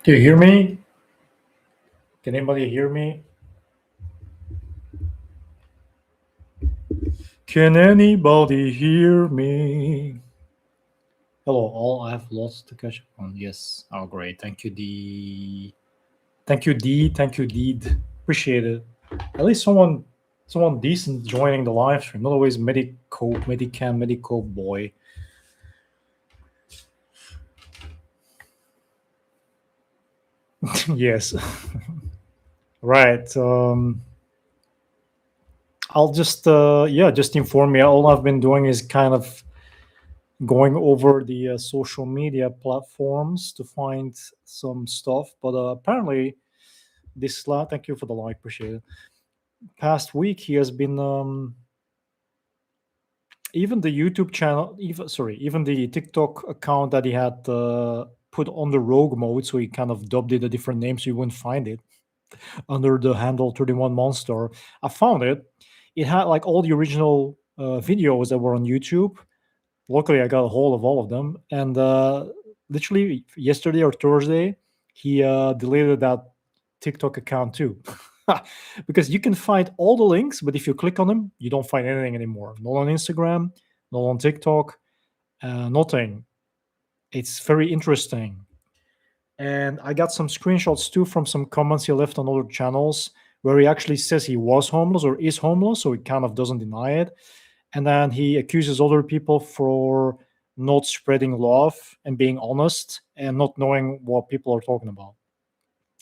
Do you hear me? Can anybody hear me? Can anybody hear me? Hello, all. I have lots to catch up on. Yes. Oh, great. Thank you, D. Thank you, D. Thank you, Deed. Appreciate it. At least someone decent joining the live stream. Not always Medico boy. Yes. Right. I'll just inform you. All I've been doing is kind of going over the social media platforms to find some stuff. But apparently, thank you for the like, appreciate it. Past week, he has been even the YouTube channel, even the TikTok account that he had put on the rogue mode, so he kind of dubbed it a different name so you wouldn't find it under the handle 31Monstar. I found it. It had like all the original videos that were on YouTube. Luckily, I got a hold of all of them, and literally yesterday or Thursday, he deleted that TikTok account too, because you can find all the links, but if you click on them, you don't find anything anymore. Not on Instagram, not on TikTok, nothing. It's very interesting, and I got some screenshots too from some comments he left on other channels where he actually says he was homeless or is homeless, so he kind of doesn't deny it, and then he accuses other people for not spreading love and being honest and not knowing what people are talking about.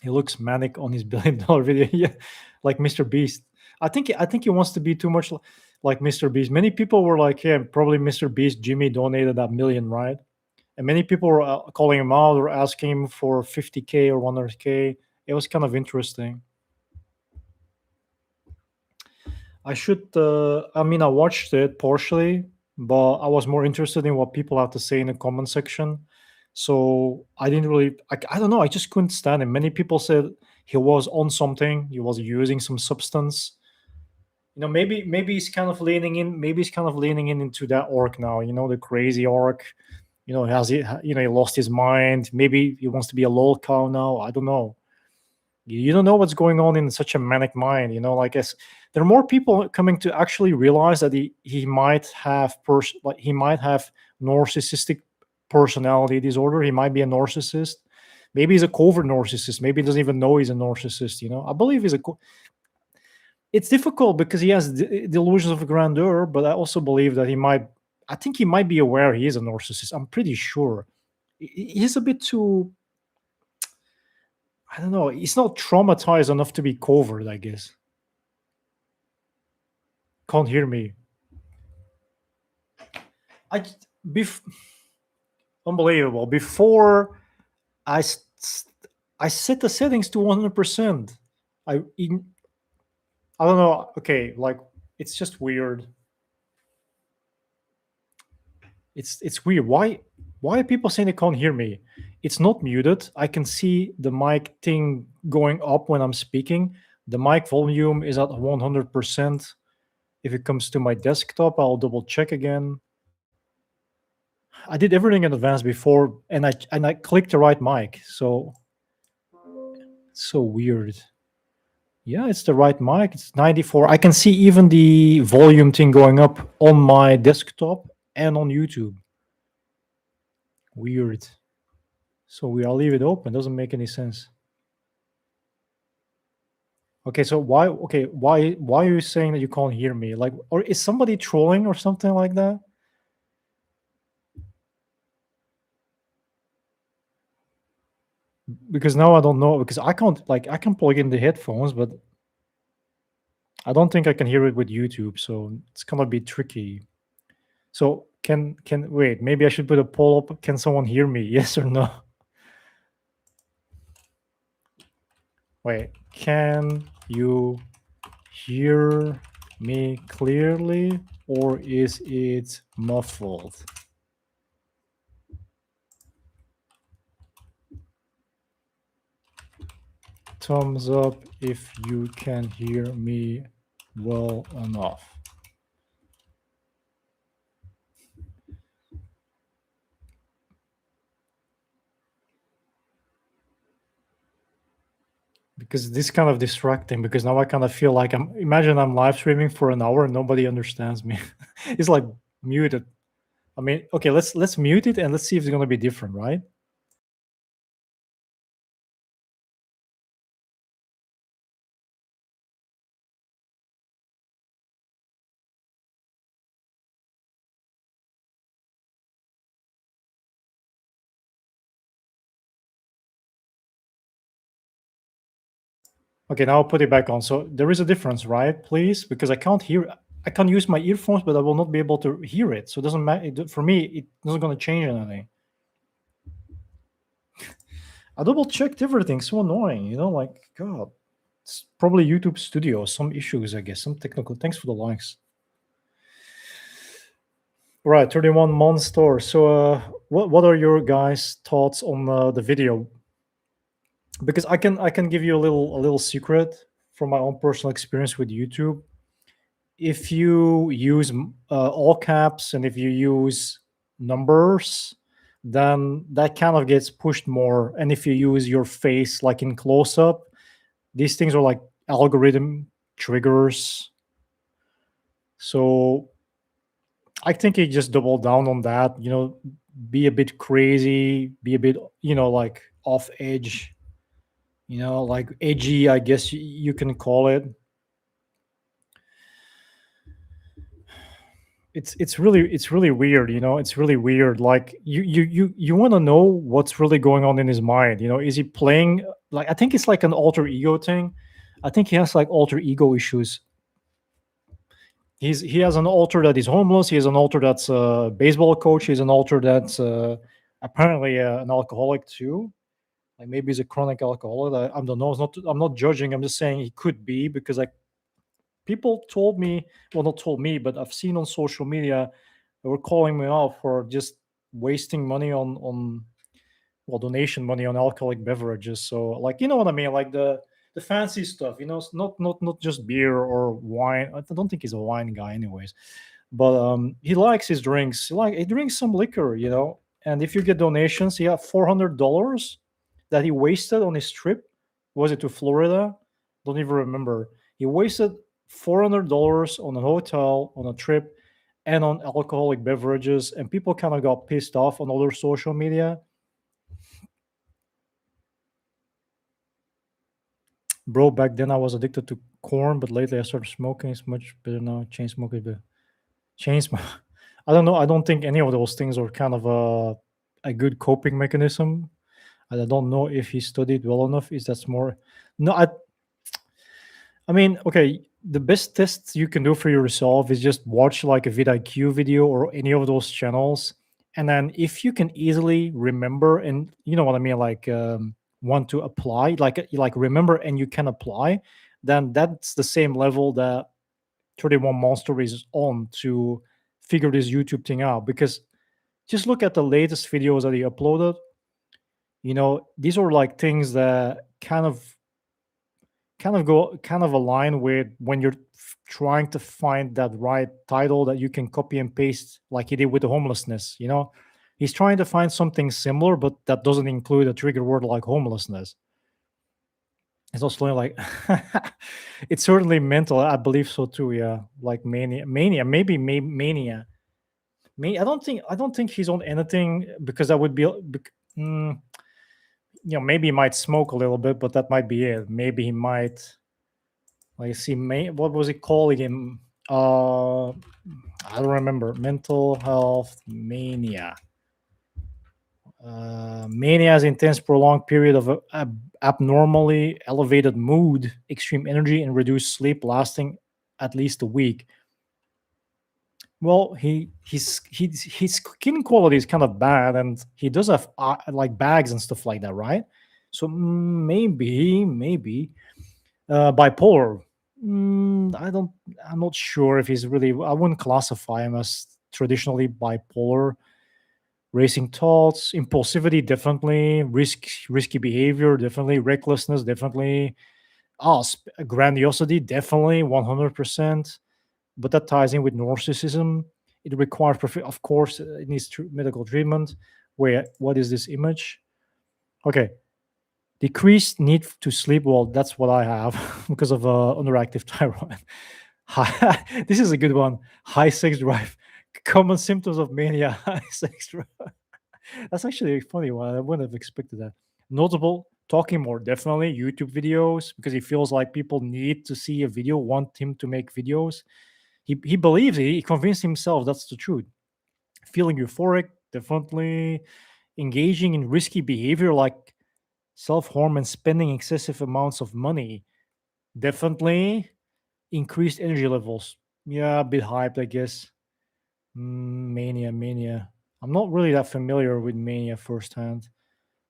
He looks manic on his $1 billion video. Yeah, like Mr. Beast. I think he wants to be too much like Mr. Beast. Many people were like, "Yeah, probably Mr. Beast. Jimmy donated that million, right?" And many people were calling him out or asking him for 50K or 100K. It was kind of interesting. I should. I mean, I watched it partially, but I was more interested in what people have to say in the comment section. So I didn't really. I don't know. I just couldn't stand him. Many people said he was on something. He was using some substance. Maybe he's kind of leaning in. Maybe he's kind of leaning in into that arc now. The crazy arc. He lost his mind. Maybe he wants to be a lol cow now. I don't know. You don't know what's going on in such a manic mind. Like as there are more people coming to actually realize that he might have he might have narcissistic personality disorder. He might be a narcissist. Maybe he's a covert narcissist. Maybe he doesn't even know he's a narcissist. I believe it's difficult because he has delusions of grandeur, but I also believe that I think he might be aware he is a narcissist. I'm pretty sure. He's a bit too, I don't know. He's not traumatized enough to be covert, I guess. Can't hear me. I bef- Unbelievable. Before I I set the settings to 100%. I don't know. Okay, like it's just weird. It's weird. Why are people saying they can't hear me? It's not muted. I can see the mic thing going up when I'm speaking. The mic volume is at 100%. If it comes to my desktop, I'll double check again. I did everything in advance before, and I clicked the right mic. So it's so weird. Yeah, it's the right mic. It's 94. I can see even the volume thing going up on my desktop and on YouTube. Weird. So I'll leave it open. Doesn't make any sense. Okay, so why are you saying that you can't hear me? Like, or is somebody trolling or something like that? Because now I don't know, because I can plug in the headphones, but I don't think I can hear it with YouTube, so it's gonna be tricky. So can wait, maybe I should put a poll up. Can someone hear me? Yes or no? Wait, can you hear me clearly or is it muffled? Thumbs up if you can hear me well enough. because this kind of distracting because now I kind of feel like I'm live streaming for an hour and nobody understands me. It's like muted. I mean, okay, let's mute it and let's see if it's gonna be different, right? Okay, now I'll put it back on. So there is a difference, right? Please, because I can't use my earphones, but I will not be able to hear it. So it doesn't matter for me. It doesn't gonna change anything. I double checked everything. So annoying, like God. It's probably YouTube Studio. Some issues, I guess. Some technical. Thanks for the likes. Right, 31Monstar. So, what are your guys' thoughts on the video? Because I can give you a little secret from my own personal experience with YouTube. If you use all caps and if you use numbers, then that kind of gets pushed more. And if you use your face like in close up, these things are like algorithm triggers. So I think he just doubled down on that. Be a bit crazy, be a bit, like off edge. Like edgy. I guess you can call it. It's really weird. It's really weird. Like you want to know what's really going on in his mind. Is he playing? Like I think it's like an alter ego thing. I think he has like alter ego issues. He has an alter that is homeless. He has an alter that's a baseball coach. He's an alter that's apparently an alcoholic too. Like maybe he's a chronic alcoholic. I don't know. I'm not judging. I'm just saying he could be because like people told me, well, not told me, but I've seen on social media they were calling me out for just wasting money on well donation money on alcoholic beverages. So like you know what I mean, like the fancy stuff. It's not just beer or wine. I don't think he's a wine guy, anyways. But he likes his drinks. He drinks some liquor, And if you get donations, he had $400 that he wasted on his trip. Was it to Florida? Don't even remember. He wasted $400 on a hotel, on a trip, and on alcoholic beverages. And people kind of got pissed off on other social media. Bro, back then I was addicted to corn, but lately I started smoking. It's much better now. Chain smoking, but chain smoke. I don't know. I don't think any of those things are kind of a good coping mechanism. And I don't know if he studied well enough. Is that's more? No, I mean, okay, the best test you can do for yourself is just watch like a vidIQ video or any of those channels. And then if you can easily remember and you know what I mean, like want to apply, like remember and you can apply, then that's the same level that 31Monster is on to figure this YouTube thing out. Because just look at the latest videos that he uploaded. These are like things that kind of align with when you're trying to find that right title that you can copy and paste like he did with the homelessness. He's trying to find something similar but that doesn't include a trigger word like homelessness. It's also like it's certainly mental. I believe so too. Yeah, like mania, maybe mania. I don't think he's on anything because that would be mm, maybe he might smoke a little bit, but that might be it. Maybe he might. Like, see, what was it called again? I don't remember. Mental health mania. Mania is intense, prolonged period of abnormally elevated mood, extreme energy, and reduced sleep, lasting at least a week. Well, his skin quality is kind of bad, and he does have like bags and stuff like that, right? So maybe bipolar. I don't. I'm not sure if he's really. I wouldn't classify him as traditionally bipolar. Racing thoughts, impulsivity, definitely. Risky behavior, definitely. Recklessness, definitely. Grandiosity, definitely, 100%. But that ties in with narcissism. It requires, of course, it needs medical treatment. Where what is this image? Okay, Decreased need to sleep. Well, that's what I have because of underactive thyroid. This is a good one. High sex drive. Common symptoms of mania. High sex drive. That's actually a funny one. I wouldn't have expected that. Notable talking more, definitely YouTube videos because he feels like people need to see a video, want him to make videos. He believes it. He convinced himself that's the truth. Feeling euphoric, definitely. Engaging in risky behavior like self harm and spending excessive amounts of money, definitely. Increased energy levels, yeah, a bit hyped, I guess. Mania. I'm not really that familiar with mania firsthand.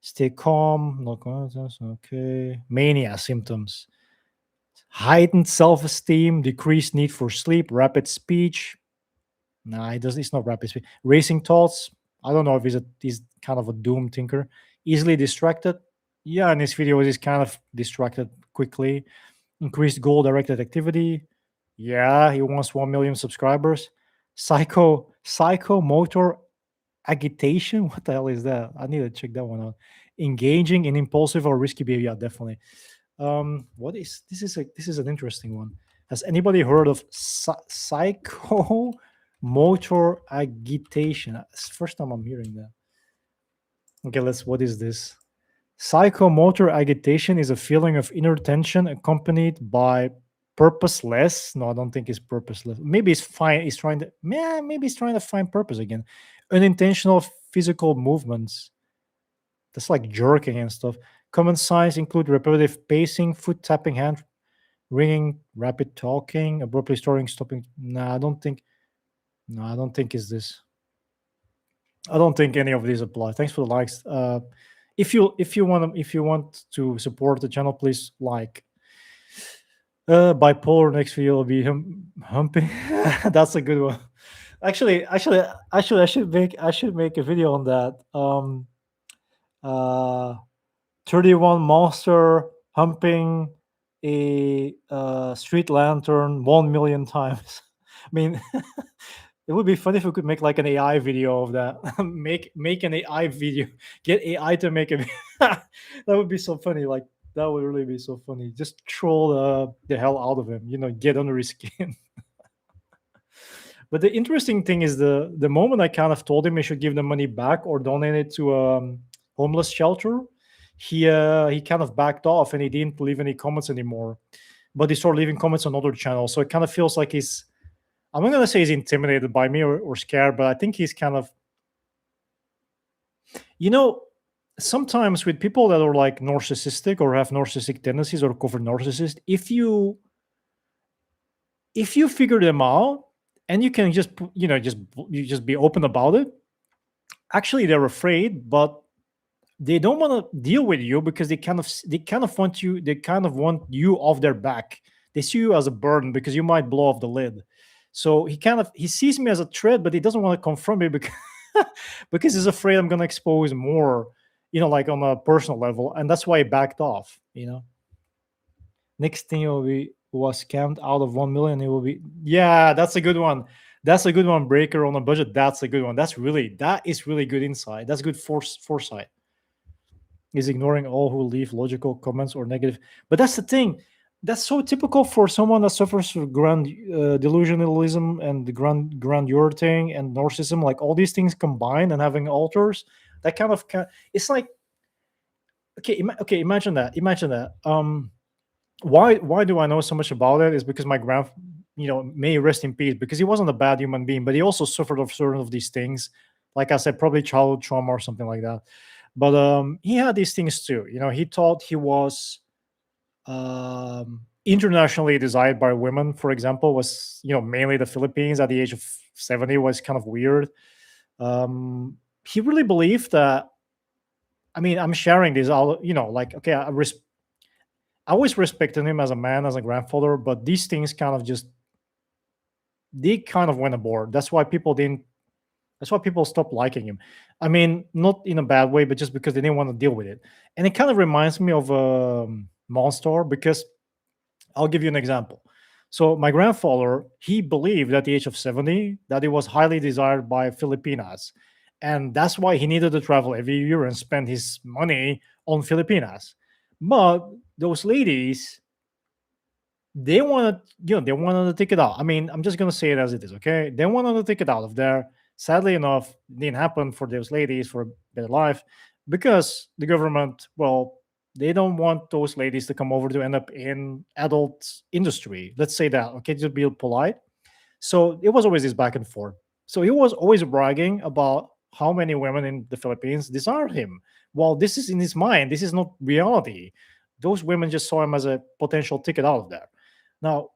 Stay calm, no contest, okay. Mania symptoms. Heightened self-esteem, decreased need for sleep, rapid speech. Nah, it doesn't. It's not rapid speech. Racing thoughts. I don't know if he's kind of a doom thinker. Easily distracted. Yeah, in his videos, he's kind of distracted quickly. Increased goal-directed activity. Yeah, he wants 1 million subscribers. Psychomotor agitation. What the hell is that? I need to check that one out. Engaging in impulsive or risky behavior. Yeah, definitely. What is this? This is an interesting one. Has anybody heard of psychomotor agitation? It's the first time I'm hearing that. Okay, let's. What is this? Psychomotor agitation is a feeling of inner tension accompanied by purposeless. No, I don't think it's purposeless. Maybe it's fine. He's trying to. Yeah, maybe he's trying to find purpose again. Unintentional physical movements. That's like jerking and stuff. Common signs include repetitive pacing, foot tapping, hand ringing, rapid talking, abruptly starting, stopping. No, I don't think. No, I don't think is this. I don't think any of these apply. Thanks for the likes. If you want to support the channel, please like. Bipolar next video will be humping. That's a good one. Actually, I should make a video on that. Uh, 31 Monster humping a street lantern 1 million times. I mean, it would be funny if we could make like an AI video of that. make an AI video. Get AI to make a that would be so funny. Like that would really be so funny. Just troll the hell out of him. Get under his skin. But the interesting thing is the moment I kind of told him he should give the money back or donate it to a homeless shelter, he kind of backed off and he didn't leave any comments anymore. But he started leaving comments on other channels. So it kind of feels like I'm not gonna say he's intimidated by me or scared, but I think he's kind of you know, sometimes with people that are like narcissistic or have narcissistic tendencies or cover narcissist, if you figure them out and you can just you just be open about it, actually they're afraid, but they don't want to deal with you because they kind of want you off their back. They see you as a burden because you might blow off the lid. So he sees me as a threat, but he doesn't want to confront me because because he's afraid I'm gonna expose more, like on a personal level, and that's why he backed off. Next thing will be was scammed out of 1 million. It will be, yeah, that's a good one. That's a good one. Breaker on a budget. That's a good one. That is really good insight. That's good foresight. Is ignoring all who leave logical comments or negative. But that's the thing. That's so typical for someone that suffers from grand delusionalism and the grandeur thing and narcissism, like all these things combined and having alters. That kind of it's like okay. Imagine that. Why do I know so much about it? Is because my may he rest in peace, because he wasn't a bad human being, but he also suffered of certain of these things. Like I said, probably childhood trauma or something like that. But he had these things too. He thought he was internationally desired by women. For example, was mainly the Philippines at the age of 70 was kind of weird. He really believed that. I mean, I'm sharing this all. Like okay, I always respected him as a man, as a grandfather, but these things they kind of went aboard. That's why people didn't. That's why people stopped liking him. I mean, not in a bad way, but just because they didn't want to deal with it. And it kind of reminds me of Monstar, because I'll give you an example. So my grandfather, he believed at the age of 70 that he was highly desired by Filipinas. And that's why he needed to travel every year and spend his money on Filipinas. But those ladies, they wanted, they wanted to take it out. I mean, I'm just gonna say it as it is, okay? They wanted to take it out of there. Sadly enough, it didn't happen for those ladies for a better life because the government, well, they don't want those ladies to come over to end up in adult industry. Let's say that, okay, to be polite. So it was always this back and forth. So he was always bragging about how many women in the Philippines desired him. Well, this is in his mind. This is not reality. Those women just saw him as a potential ticket out of there. Now,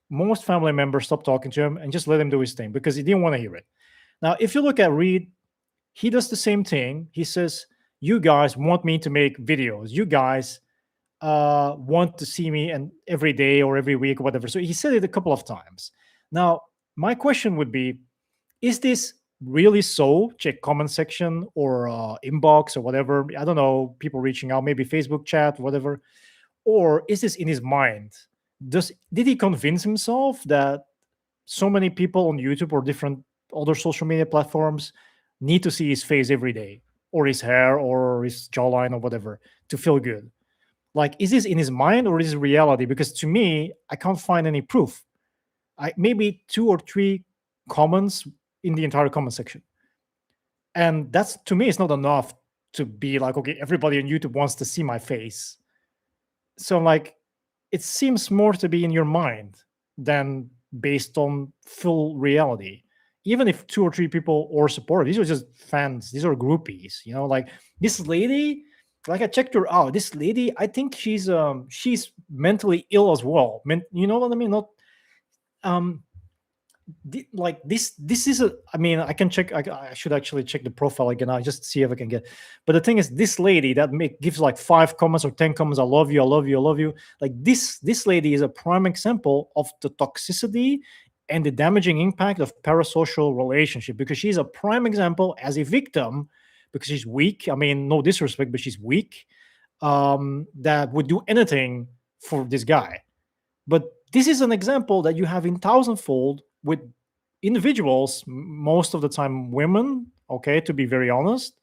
most family members stopped talking to him and just let him do his thing because he didn't want to hear it. Now, if you look at Reed, he does the same thing. He says, "You guys want me to make videos. You guys want to see me and every day or every week or whatever." So he said it a couple of times. Now, my question would be, is this really so? Check comment section or inbox or whatever. I don't know, people reaching out, maybe Facebook chat, whatever. Or is this in his mind? Did he convince himself that so many people on YouTube or different other social media platforms need to see his face every day or his hair or his jawline or whatever to feel good? Like, is this in his mind or is it reality? Because to me, I can't find any proof. I maybe two or three comments in the entire comment section, and that's, to me, it's not enough to be like, okay, everybody on YouTube wants to see my face. So like, it seems more to be in your mind than based on full reality. Even if two or three people or support, these are just fans, these are groupies, like this lady. Like, I checked her out. This lady, I think she's mentally ill as well. You know what I mean? Not um like this is a, I mean, I can check, I should actually check the profile again. I just see if I can get, but the thing is, this lady that gives like 5 comments or 10 comments, "I love you, I love you, I love you." Like, this lady is a prime example of the toxicity and the damaging impact of parasocial relationship, because she's a prime example as a victim, because she's weak. I mean, no disrespect, but she's weak, that would do anything for this guy. But this is an example that you have in thousandfold with individuals, most of the time women, okay, to be very honest,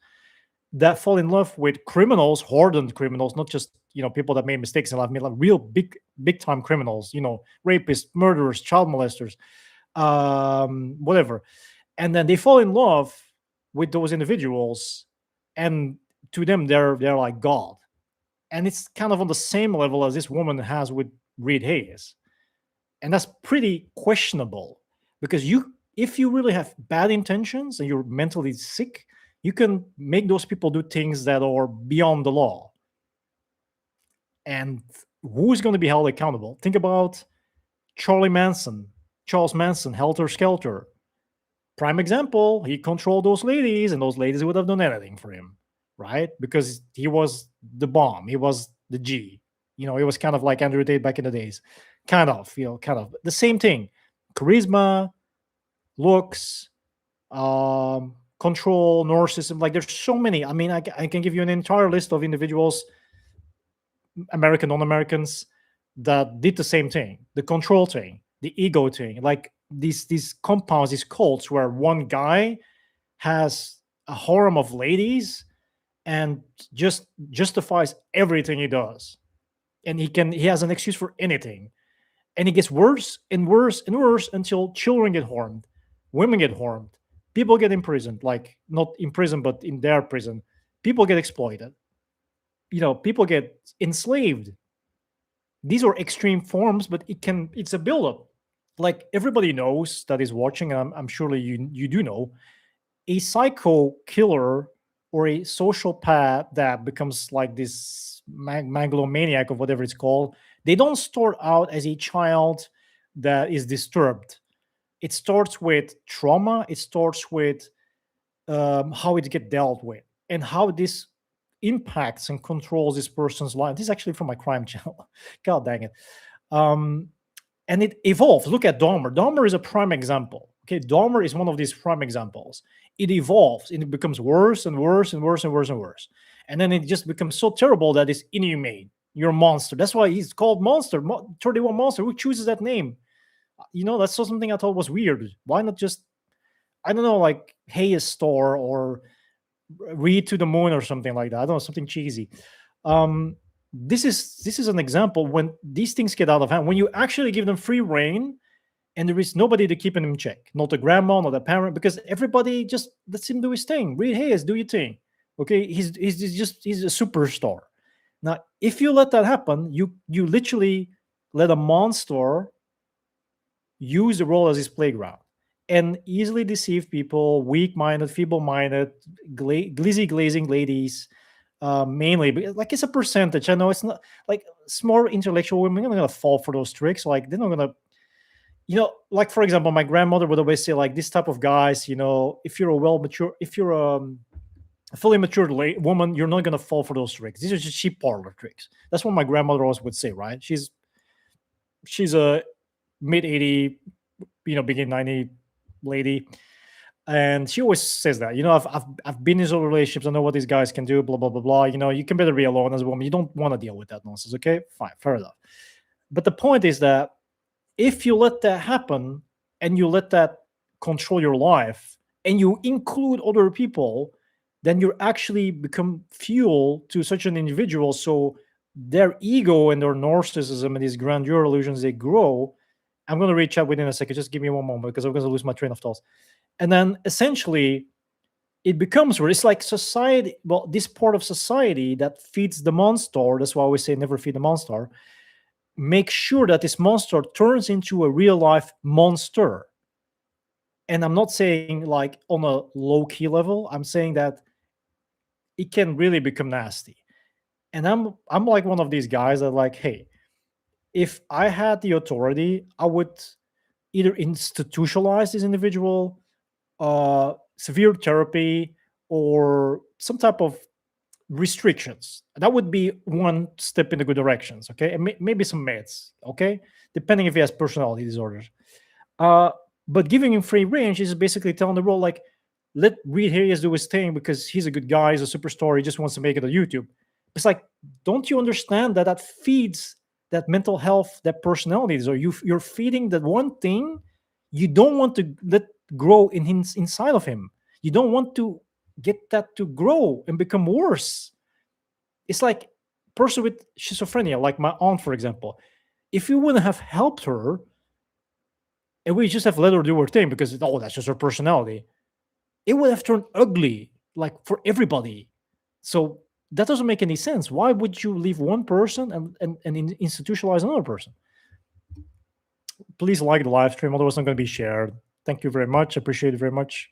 that fall in love with criminals, hardened criminals, not just, people that made mistakes in life, I mean, like real big time criminals, rapists, murderers, child molesters, whatever. And then they fall in love with those individuals, and to them, they're like God. And it's kind of on the same level as this woman has with Reed Hayes. And that's pretty questionable, because if you really have bad intentions and you're mentally sick, you can make those people do things that are beyond the law. And who is going to be held accountable? Think about Charles Manson, Helter Skelter. Prime example, he controlled those ladies, and those ladies would have done anything for him, right? Because he was the bomb, he was the G. He was kind of like Andrew Tate back in the days. Kind of the same thing. Charisma, looks, control, narcissism. Like, there's so many. I mean, I can give you an entire list of individuals, American, non-Americans, that did the same thing: the control thing, the ego thing. Like, these compounds, these cults, where one guy has a harem of ladies and just justifies everything he does, and he has an excuse for anything. And it gets worse and worse and worse until children get harmed, women get harmed, people get imprisoned, like not in prison, but in their prison. People get exploited. People get enslaved. These are extreme forms, but it's a buildup. Like, everybody knows that is watching, and I'm surely you do know, a psycho killer or a sociopath that becomes like this megalomaniac or whatever it's called. They don't start out as a child that is disturbed. It starts with trauma. It starts with how it get dealt with and how this impacts and controls this person's life. This is actually from my crime channel. God dang it. Um, and it evolves. Look at Dahmer. Dahmer is a prime example. Okay, Dahmer is one of these prime examples. It evolves and it becomes worse and worse and worse and worse and worse. And then it just becomes so terrible that it's inhumane. You're a monster. That's why he's called Monster, 31 Monster. Who chooses that name? That's so something I thought was weird. Why not just, I don't know, like Hayes Store or Read to the Moon or something like that? I don't know, something cheesy. Um, This is an example when these things get out of hand. When you actually give them free reign, and there is nobody to keep him in check, not the grandma, not the parent, because everybody just lets him do his thing. Read Hayes, do your thing. Okay, he's a superstar. Now, if you let that happen, you literally let a monster use the role as his playground and easily deceive people, weak-minded, feeble-minded, glazing ladies, mainly. But like it's a percentage. I know it's not like smart intellectual women are not gonna fall for those tricks. Like they're not gonna, like for example, my grandmother would always say like this type of guys, if you're a well mature, if you're a fully matured woman, you're not gonna fall for those tricks. These are just cheap parlor tricks. That's what my grandmother always would say, right? She's a mid 80, begin 90 lady, and she always says that, I've been in those relationships. I know what these guys can do. Blah blah blah blah. You can better be alone as a woman. You don't want to deal with that nonsense. Okay, fine, fair enough. But the point is that if you let that happen and you let that control your life and you include other people, then you actually become fuel to such an individual. So their ego and their narcissism and these grandeur illusions, they grow. I'm going to reach out within a second. Just give me one moment because I'm going to lose my train of thought. And then essentially, it becomes where it's like society. Well, this part of society that feeds the monster. That's why we say never feed the monster. Make sure that this monster turns into a real life monster. And I'm not saying like on a low key level. I'm saying that it can really become nasty. And I'm like one of these guys that like, hey, if I had the authority, I would either institutionalize this individual, severe therapy, or some type of restrictions. That would be one step in the good directions. Okay, and maybe some meds. Okay, depending if he has personality disorders. Uh, but giving him free range is basically telling the world like, let Reed Hayes do his thing because he's a good guy, he's a superstar, he just wants to make it on YouTube. It's like, don't you understand that that feeds that mental health, that personality disorder? You're feeding that one thing you don't want to let grow inside of him. You don't want to get that to grow and become worse. It's like person with schizophrenia, like my aunt, for example. If you wouldn't have helped her and we just have let her do her thing because that's just her personality, it would have turned ugly, like for everybody. So that doesn't make any sense. Why would you leave one person and institutionalize another person? Please like the live stream, otherwise it's not going to be shared. Thank you very much. Appreciate it very much.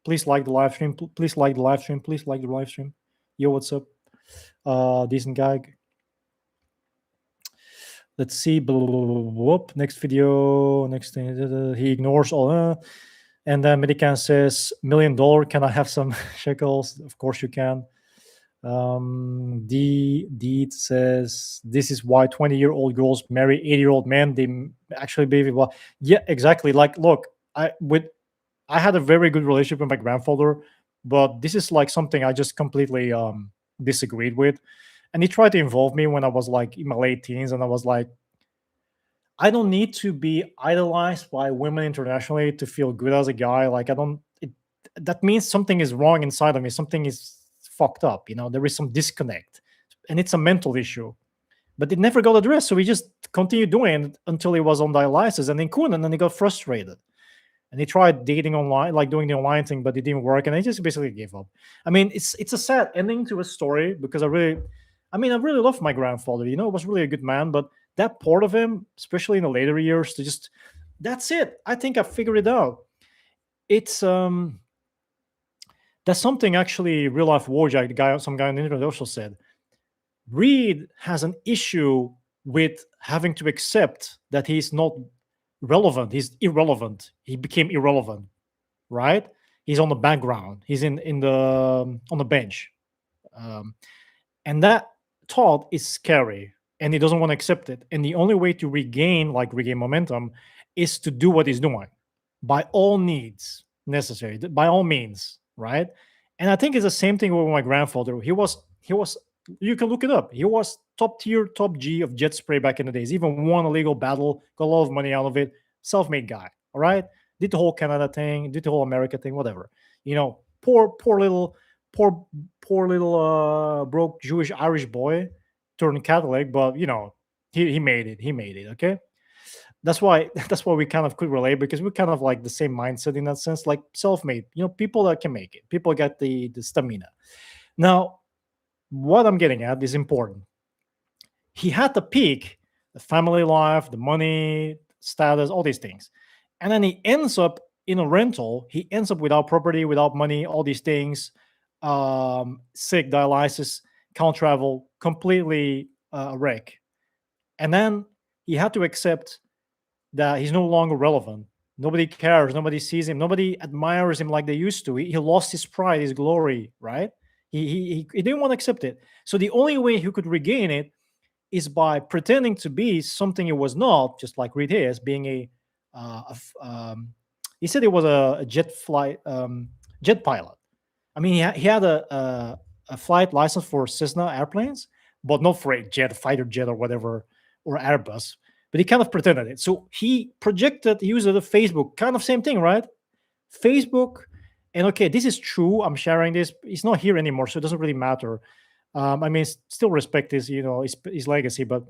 Please like the live stream. Please like the live stream. Please like the live stream. Yo, what's up? Decent guy. Let's see. Whoop. Next video. Next thing. He ignores all. And then Medican says, $1 million. Can I have some shekels? Of course you can. Deed says, this is why 20-year-old girls marry 80-year-old men. They actually believe it. Well, yeah, exactly. Like, look, I had a very good relationship with my grandfather, but this is like something I just completely disagreed with. And he tried to involve me when I was like in my late teens, and I was like, I don't need to be idolized by women internationally to feel good as a guy. Like, I don't. That means something is wrong inside of me. Something is fucked up. There is some disconnect, and it's a mental issue. But it never got addressed, so we just continued doing it until he was on dialysis and then couldn't, and then he got frustrated. And he tried dating online, like doing the online thing, but it didn't work, and he just basically gave up. I mean, it's a sad ending to a story because I really love my grandfather. Was really a good man, but that part of him, especially in the later years, that's it. I think I figured it out. It's that's something actually real life Wojak, some guy on the internet also said. Reed has an issue with having to accept that he's not relevant. He's irrelevant. He became irrelevant, right? He's on the background. He's in the on the bench, and that thought is scary. And he doesn't want to accept it. And the only way to regain momentum is to do what he's doing, by all needs necessary, by all means, right? And I think it's the same thing with my grandfather. He was you can look it up. He was top tier, top G of jet spray back in the days. Even won a legal battle, got a lot of money out of it. Self-made guy. All right, did the whole Canada thing, did the whole America thing, whatever. Poor little broke Jewish Irish boy. turned Catholic, but he made it. He made it. Okay, that's why that's why we kind of could relate, because we're kind of like the same mindset in that sense, like self-made. People that can make it. People get the stamina. Now, what I'm getting at is important. He had the peak, the family life, the money, status, all these things. And then he ends up in a rental. He ends up without property, without money, all these things, sick, dialysis, can't travel, completely a wreck. And then he had to accept that he's no longer relevant. Nobody cares. Nobody sees him. Nobody admires him like they used to. He lost his pride, his glory, right? He didn't want to accept it. So the only way he could regain it is by pretending to be something he was not, just like Reed Hayes being he said he was a jet pilot. I mean, he had a flight license for Cessna airplanes, but not for a jet, fighter jet or whatever, or Airbus. But he kind of pretended it. So he projected use of the Facebook, kind of same thing, right? Facebook, and okay, this is true. I'm sharing this. He's not here anymore, so it doesn't really matter. I mean, still respect his legacy, but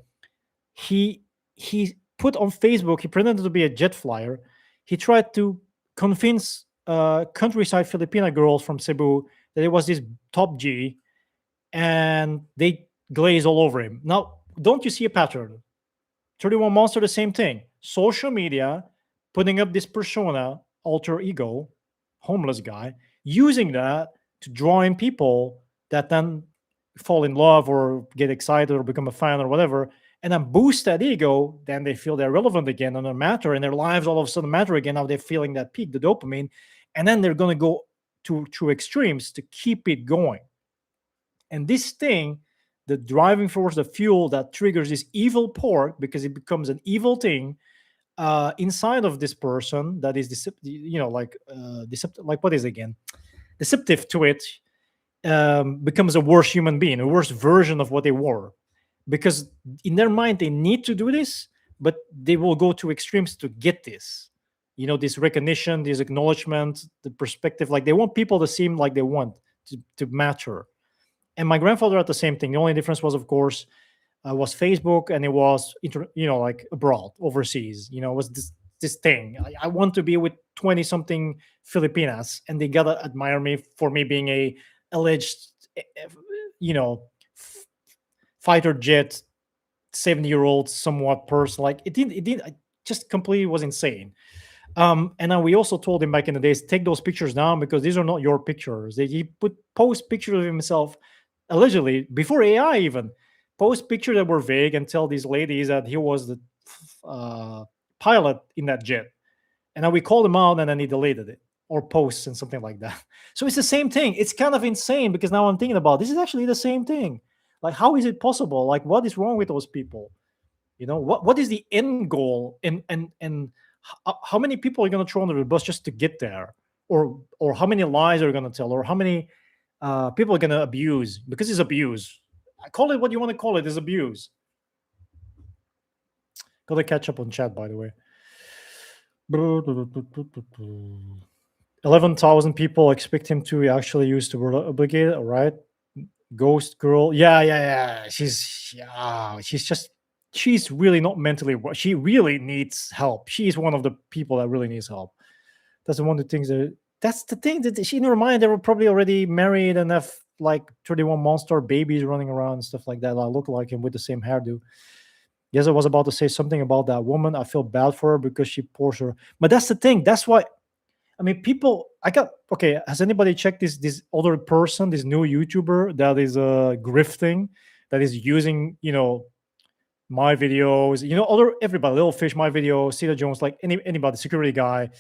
he put on Facebook. He pretended to be a jet flyer. He tried to convince countryside Filipina girls from Cebu that it was this top G, and they glaze all over him. Now, don't you see a pattern? 31 Monster, the same thing. Social media, putting up this persona, alter ego, homeless guy, using that to draw in people that then fall in love or get excited or become a fan or whatever, and then boost that ego. Then they feel they're relevant again and they matter, and their lives all of a sudden matter again. Now they're feeling that peak, the dopamine, and then they're going to go to extremes to keep it going. And this thing, the driving force, the fuel that triggers this evil pork, because it becomes an evil thing inside of this person that is deceptive. Like, what is it again? Deceptive to it, becomes a worse human being, a worse version of what they were, because in their mind they need to do this, but they will go to extremes to get this. This recognition, this acknowledgement, the perspective. Like, they want people to seem like they want to matter. And my grandfather had the same thing. The only difference was, of course, was Facebook, and it was like abroad, overseas. It was this thing. I want to be with 20 something Filipinas, and they gotta admire me for me being a alleged, you know, f- fighter jet 70-year-old somewhat person. Like, it just completely was insane. And then we also told him back in the days, take those pictures down, because these are not your pictures. He post pictures of himself, allegedly before AI even, post pictures that were vague, and tell these ladies that he was the pilot in that jet. And then we called him out, and then he deleted it, or posts and something like that. So it's the same thing. It's kind of insane, because now I'm thinking about this is actually the same thing. Like, how is it possible? Like, what is wrong with those people? What is the end goal? And how many people are going to throw under the bus just to get there, or how many lies are going to tell, or how many people are going to abuse, because it's abuse. I call it what you want to call it, is abuse. Got to catch up on chat, by the way. 11,000 people expect him to actually use the word obligated. All right, ghost girl. Yeah. She's really not mentally. She really needs help. She's one of the people that really needs help. That's one of the things that's the thing, that she, in her mind, they were probably already married and have like 31 Monstar babies running around and stuff like that. I look like him with the same hairdo. Yes, I was about to say something about that woman. I feel bad for her because she pours her. But that's the thing. That's why. I mean, people. Okay. Has anybody checked this other person, this new YouTuber that is grifting, that is using my videos, everybody, Little Fish, my video, Cedar Jones, like anybody, security guy,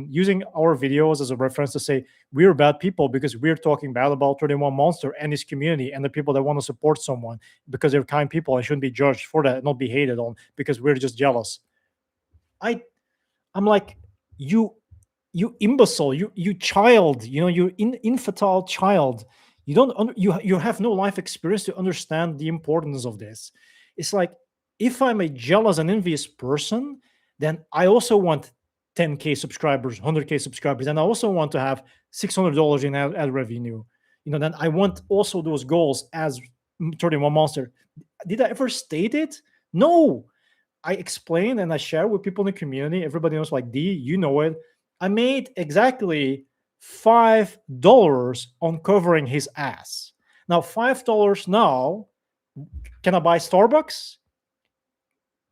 using our videos as a reference to say we're bad people because we're talking bad about 31 Monster and his community and the people that want to support someone because they're kind people and shouldn't be judged for that, not be hated on because we're just jealous. I'm like, you imbecile, you child, you infantile child. You don't you have no life experience to understand the importance of this. It's like, if I'm a jealous and envious person, then I also want 10K subscribers, 100K subscribers, and I also want to have $600 in ad revenue. Then I want also those goals as 31 Monster. Did I ever state it? No. I explain and I share with people in the community. Everybody knows, like, D, you know it. I made exactly $5 on covering his ass. Now, $5 now, can I buy Starbucks?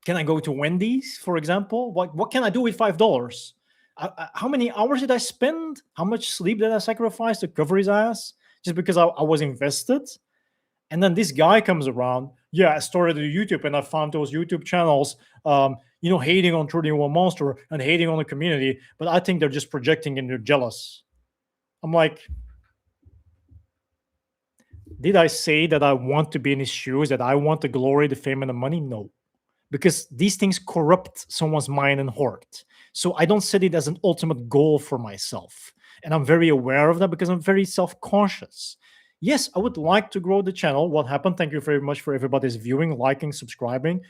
Can I go to Wendy's, for example? What can I do with $5? How many hours did I spend? How much sleep did I sacrifice to cover his ass just because I was invested? And then this guy comes around. Yeah, I started a YouTube and I found those YouTube channels, hating on 31 Monster and hating on the community. But I think they're just projecting and they're jealous. I'm like, did I say that I want to be in his shoes, that I want the glory, the fame, and the money? No, because these things corrupt someone's mind and heart. So I don't set it as an ultimate goal for myself. And I'm very aware of that because I'm very self conscious. Yes, I would like to grow the channel. What happened? Thank you very much for everybody's viewing, liking, subscribing,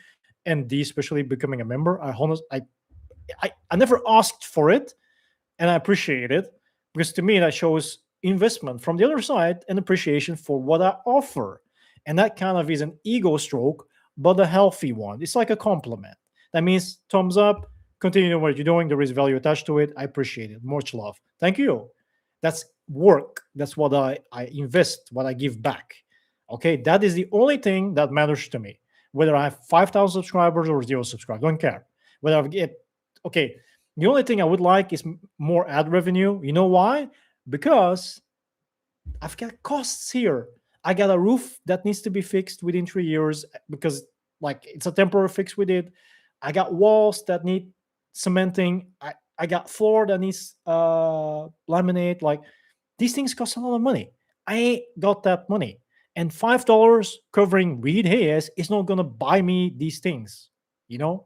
and especially becoming a member. I never asked for it, and I appreciate it because to me that shows investment from the other side and appreciation for what I offer. And that kind of is an ego stroke, but a healthy one. It's like a compliment. That means thumbs up, continue what you're doing. There is value attached to it. I appreciate it. Much love. Thank you. That's work. That's what I invest, what I give back. Okay. That is the only thing that matters to me. Whether I have 5,000 subscribers or zero subscribers, don't care. Whether I get, okay, the only thing I would like is more ad revenue. You know why? Because I've got costs here. I got a roof that needs to be fixed within 3 years because, like, it's a temporary fix we did. I got walls that need cementing. I got floor that needs laminate. Like, these things cost a lot of money. I ain't got that money. And $5 covering Reed Hayes is not gonna buy me these things, you know?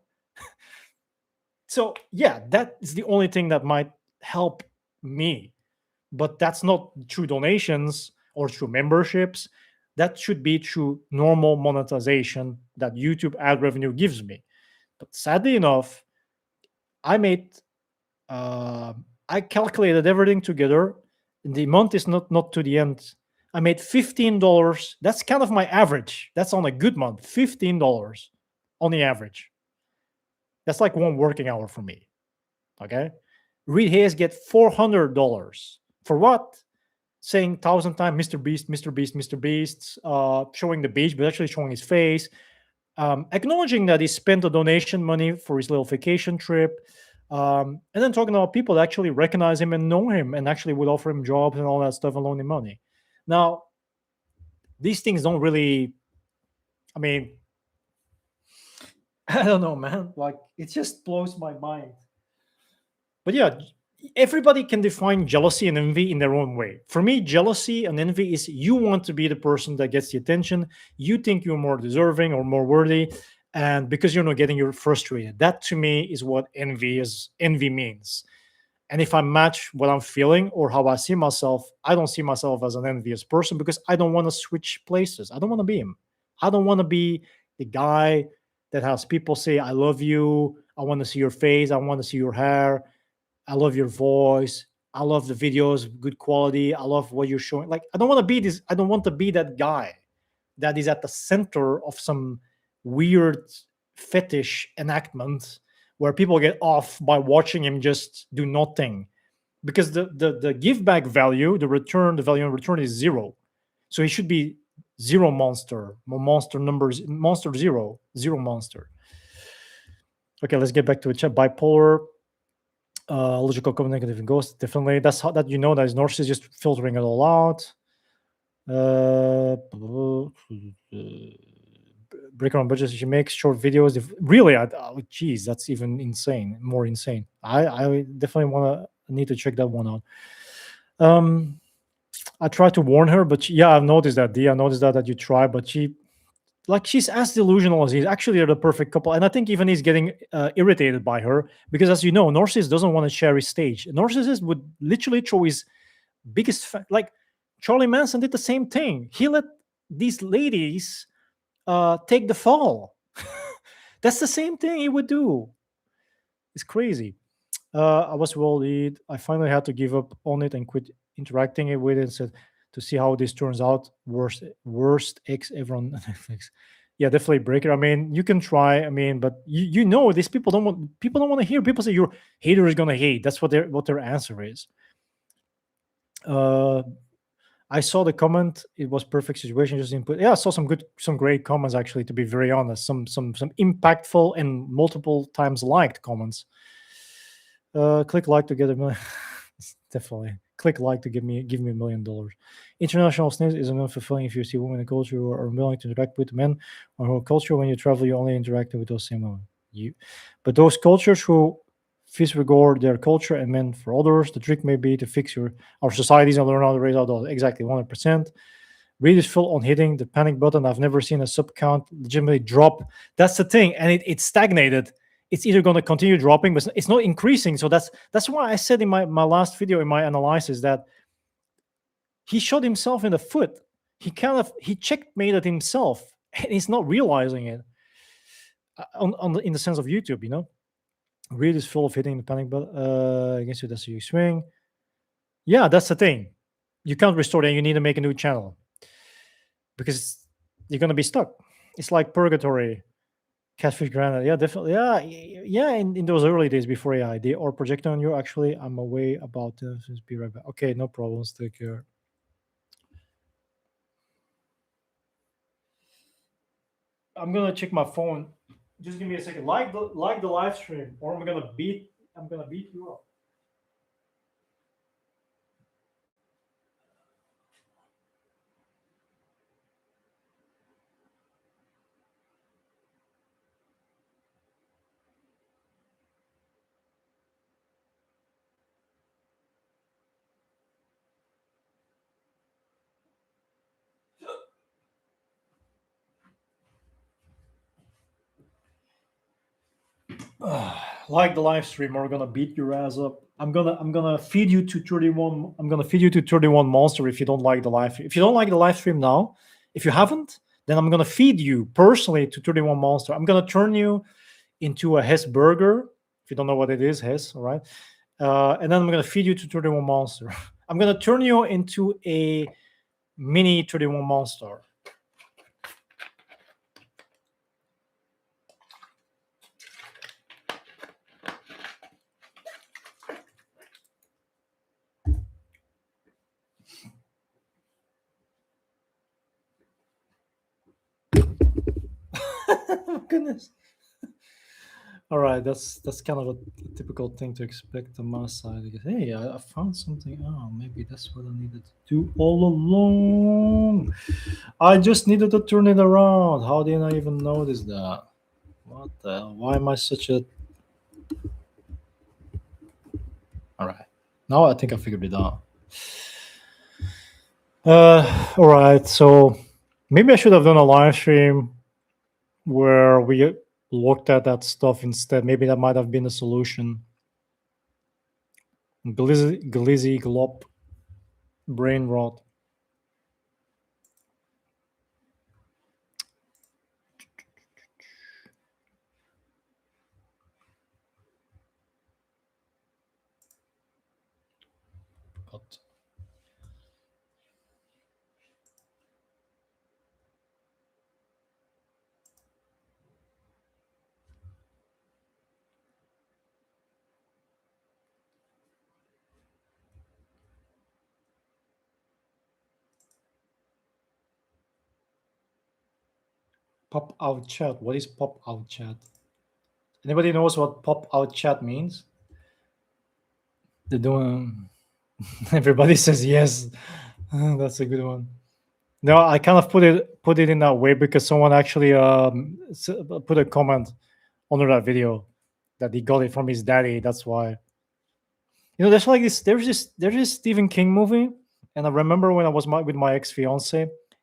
So yeah, that is the only thing that might help me. But that's not through donations or through memberships. That should be through normal monetization that YouTube ad revenue gives me. But sadly enough, I made I calculated everything together. The month is not to the end. I made $15. That's kind of my average. That's on a good month. $15 on the average. That's like one working hour for me. Okay. Reed Hayes get $400 for what? Saying thousand times Mr. Beast, Mr. Beast, Mr. Beast, showing the beach, but actually showing his face, acknowledging that he spent the donation money for his little vacation trip, and then talking about people that actually recognize him and know him and actually would offer him jobs and all that stuff and loan him money. Now, these things don't really, I mean, I don't know, man. Like, it just blows my mind. But yeah, everybody can define jealousy and envy in their own way. For me, jealousy and envy is you want to be the person that gets the attention. You think you're more deserving or more worthy, and because you're not getting, you're frustrated. That to me is what envy means. And if I match what I'm feeling or how I see myself, I don't see myself as an envious person because I don't want to switch places. I don't want to be him. I don't want to be the guy that has people say, I love you. I want to see your face. I want to see your hair. I love your voice. I love the videos, good quality. I love what you're showing. Like, I don't want to be this. I don't want to be that guy that is at the center of some weird fetish enactment where people get off by watching him just do nothing. Because the give back value, the value in return is zero. So he should be zero monster, monster numbers, monster zero, zero monster. Okay, let's get back to it. Bipolar, logical, negative, and ghost. Definitely, that's how that that is Norse is just filtering it all out. Breaker on budgets. She makes short videos. Really, geez, that's even insane. More insane. I definitely need to check that one out. I tried to warn her, but yeah, I've noticed that. I noticed that you try, but she's as delusional as he's. Actually, they're the perfect couple, and I think even he's getting irritated by her because, as you know, Narcissus doesn't want to share his stage. Narcissus would literally throw his biggest like Charlie Manson did the same thing. He let these ladies take the fall. That's the same thing he would do. It's crazy. I was worried. I finally had to give up on it and quit interacting it with it and said, to see how this turns out. Worst X ever on Netflix. Yeah, definitely break it. I mean, you can try. I mean, but you know these people don't want to hear. People say your hater is gonna hate. That's what their answer is. Uh, I saw the comment. It was perfect situation. Just input. Yeah, I saw some great comments actually. To be very honest, some impactful and multiple times liked comments. Click like to get a million. Definitely click like to give me $1 million. International sneeze is unfulfilling if you see women in culture who are unwilling to interact with men, or who culture when you travel you only interact with those same women. But those cultures who disregard their culture and men for others, the trick may be to fix our societies and learn how to raise our dollars. Exactly, 100%. Read is full on hitting the panic button. I've never seen a sub count legitimately drop. That's the thing, and it's stagnated. It's either going to continue dropping, but it's not increasing. So that's why I said in my last video in my analysis that he shot himself in the foot. He checkmated himself, and he's not realizing it. In the sense of YouTube, read is full of hitting the panic button. I guess that's you swing. Yeah, that's the thing. You can't restore that. You need to make a new channel because you're gonna be stuck. It's like purgatory. Catfish granite. Yeah, definitely. Yeah, yeah. In those early days before AI, they are projecting on you. Actually, I'm away about this. Just be right back. Okay, no problems. Take care. I'm gonna check my phone. Just give me a second. Like the live stream, or I'm gonna beat you up. Like the live stream, or we're gonna beat your ass up. I'm gonna feed you to 31. I'm gonna feed you to 31 Monster if you don't like the live. If you don't like the live stream now, if you haven't, then I'm gonna feed you personally to 31 Monster. I'm gonna turn you into a Hess burger. If you don't know what it is, Hess, all right? And then I'm gonna feed you to 31 Monster. I'm gonna turn you into a mini 31 Monster. Oh, goodness. All right, that's kind of a typical thing to expect on my side. Hey, I found something. Oh, maybe that's what I needed to do all along. I just needed to turn it around. How didn't I even notice that? What the hell? Why am I such a... All right, now I think I figured it out. All right, so maybe I should have done a live stream where we looked at that stuff instead. Maybe that might have been a solution. Glizzy glop brain rot. But pop out chat. What is pop out chat? Anybody knows what pop out chat means? They're doing. Everybody says yes. That's a good one. No, I kind of put it in that way because someone actually put a comment under that video that he got it from his daddy. That's why. There's like this. There's this Stephen King movie, and I remember when I was with my ex fiance,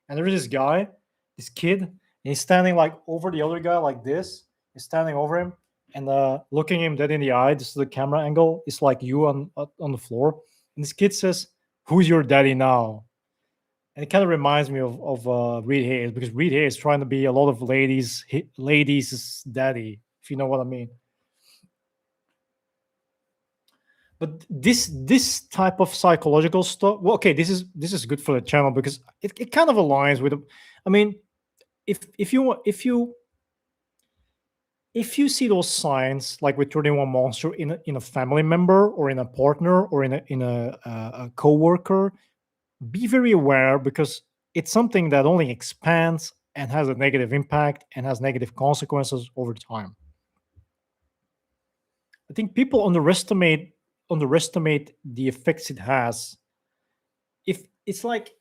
and there's this guy, this kid, and he's standing like over the other guy like this. He's standing over him and looking him dead in the eye. This is the camera angle. It's like you on the floor, and this kid says, "Who's your daddy now?" And it kind of reminds me of Reed Hayes, because Reed Hayes is trying to be a lot of ladies' daddy, if you know what I mean. But this type of psychological stuff, well, okay, this is good for the channel because it kind of aligns with I mean, if you see those signs like with 31 Monster in a family member or in a partner or in a coworker, be very aware because it's something that only expands and has a negative impact and has negative consequences over time. I think people underestimate the effects it has. If it's like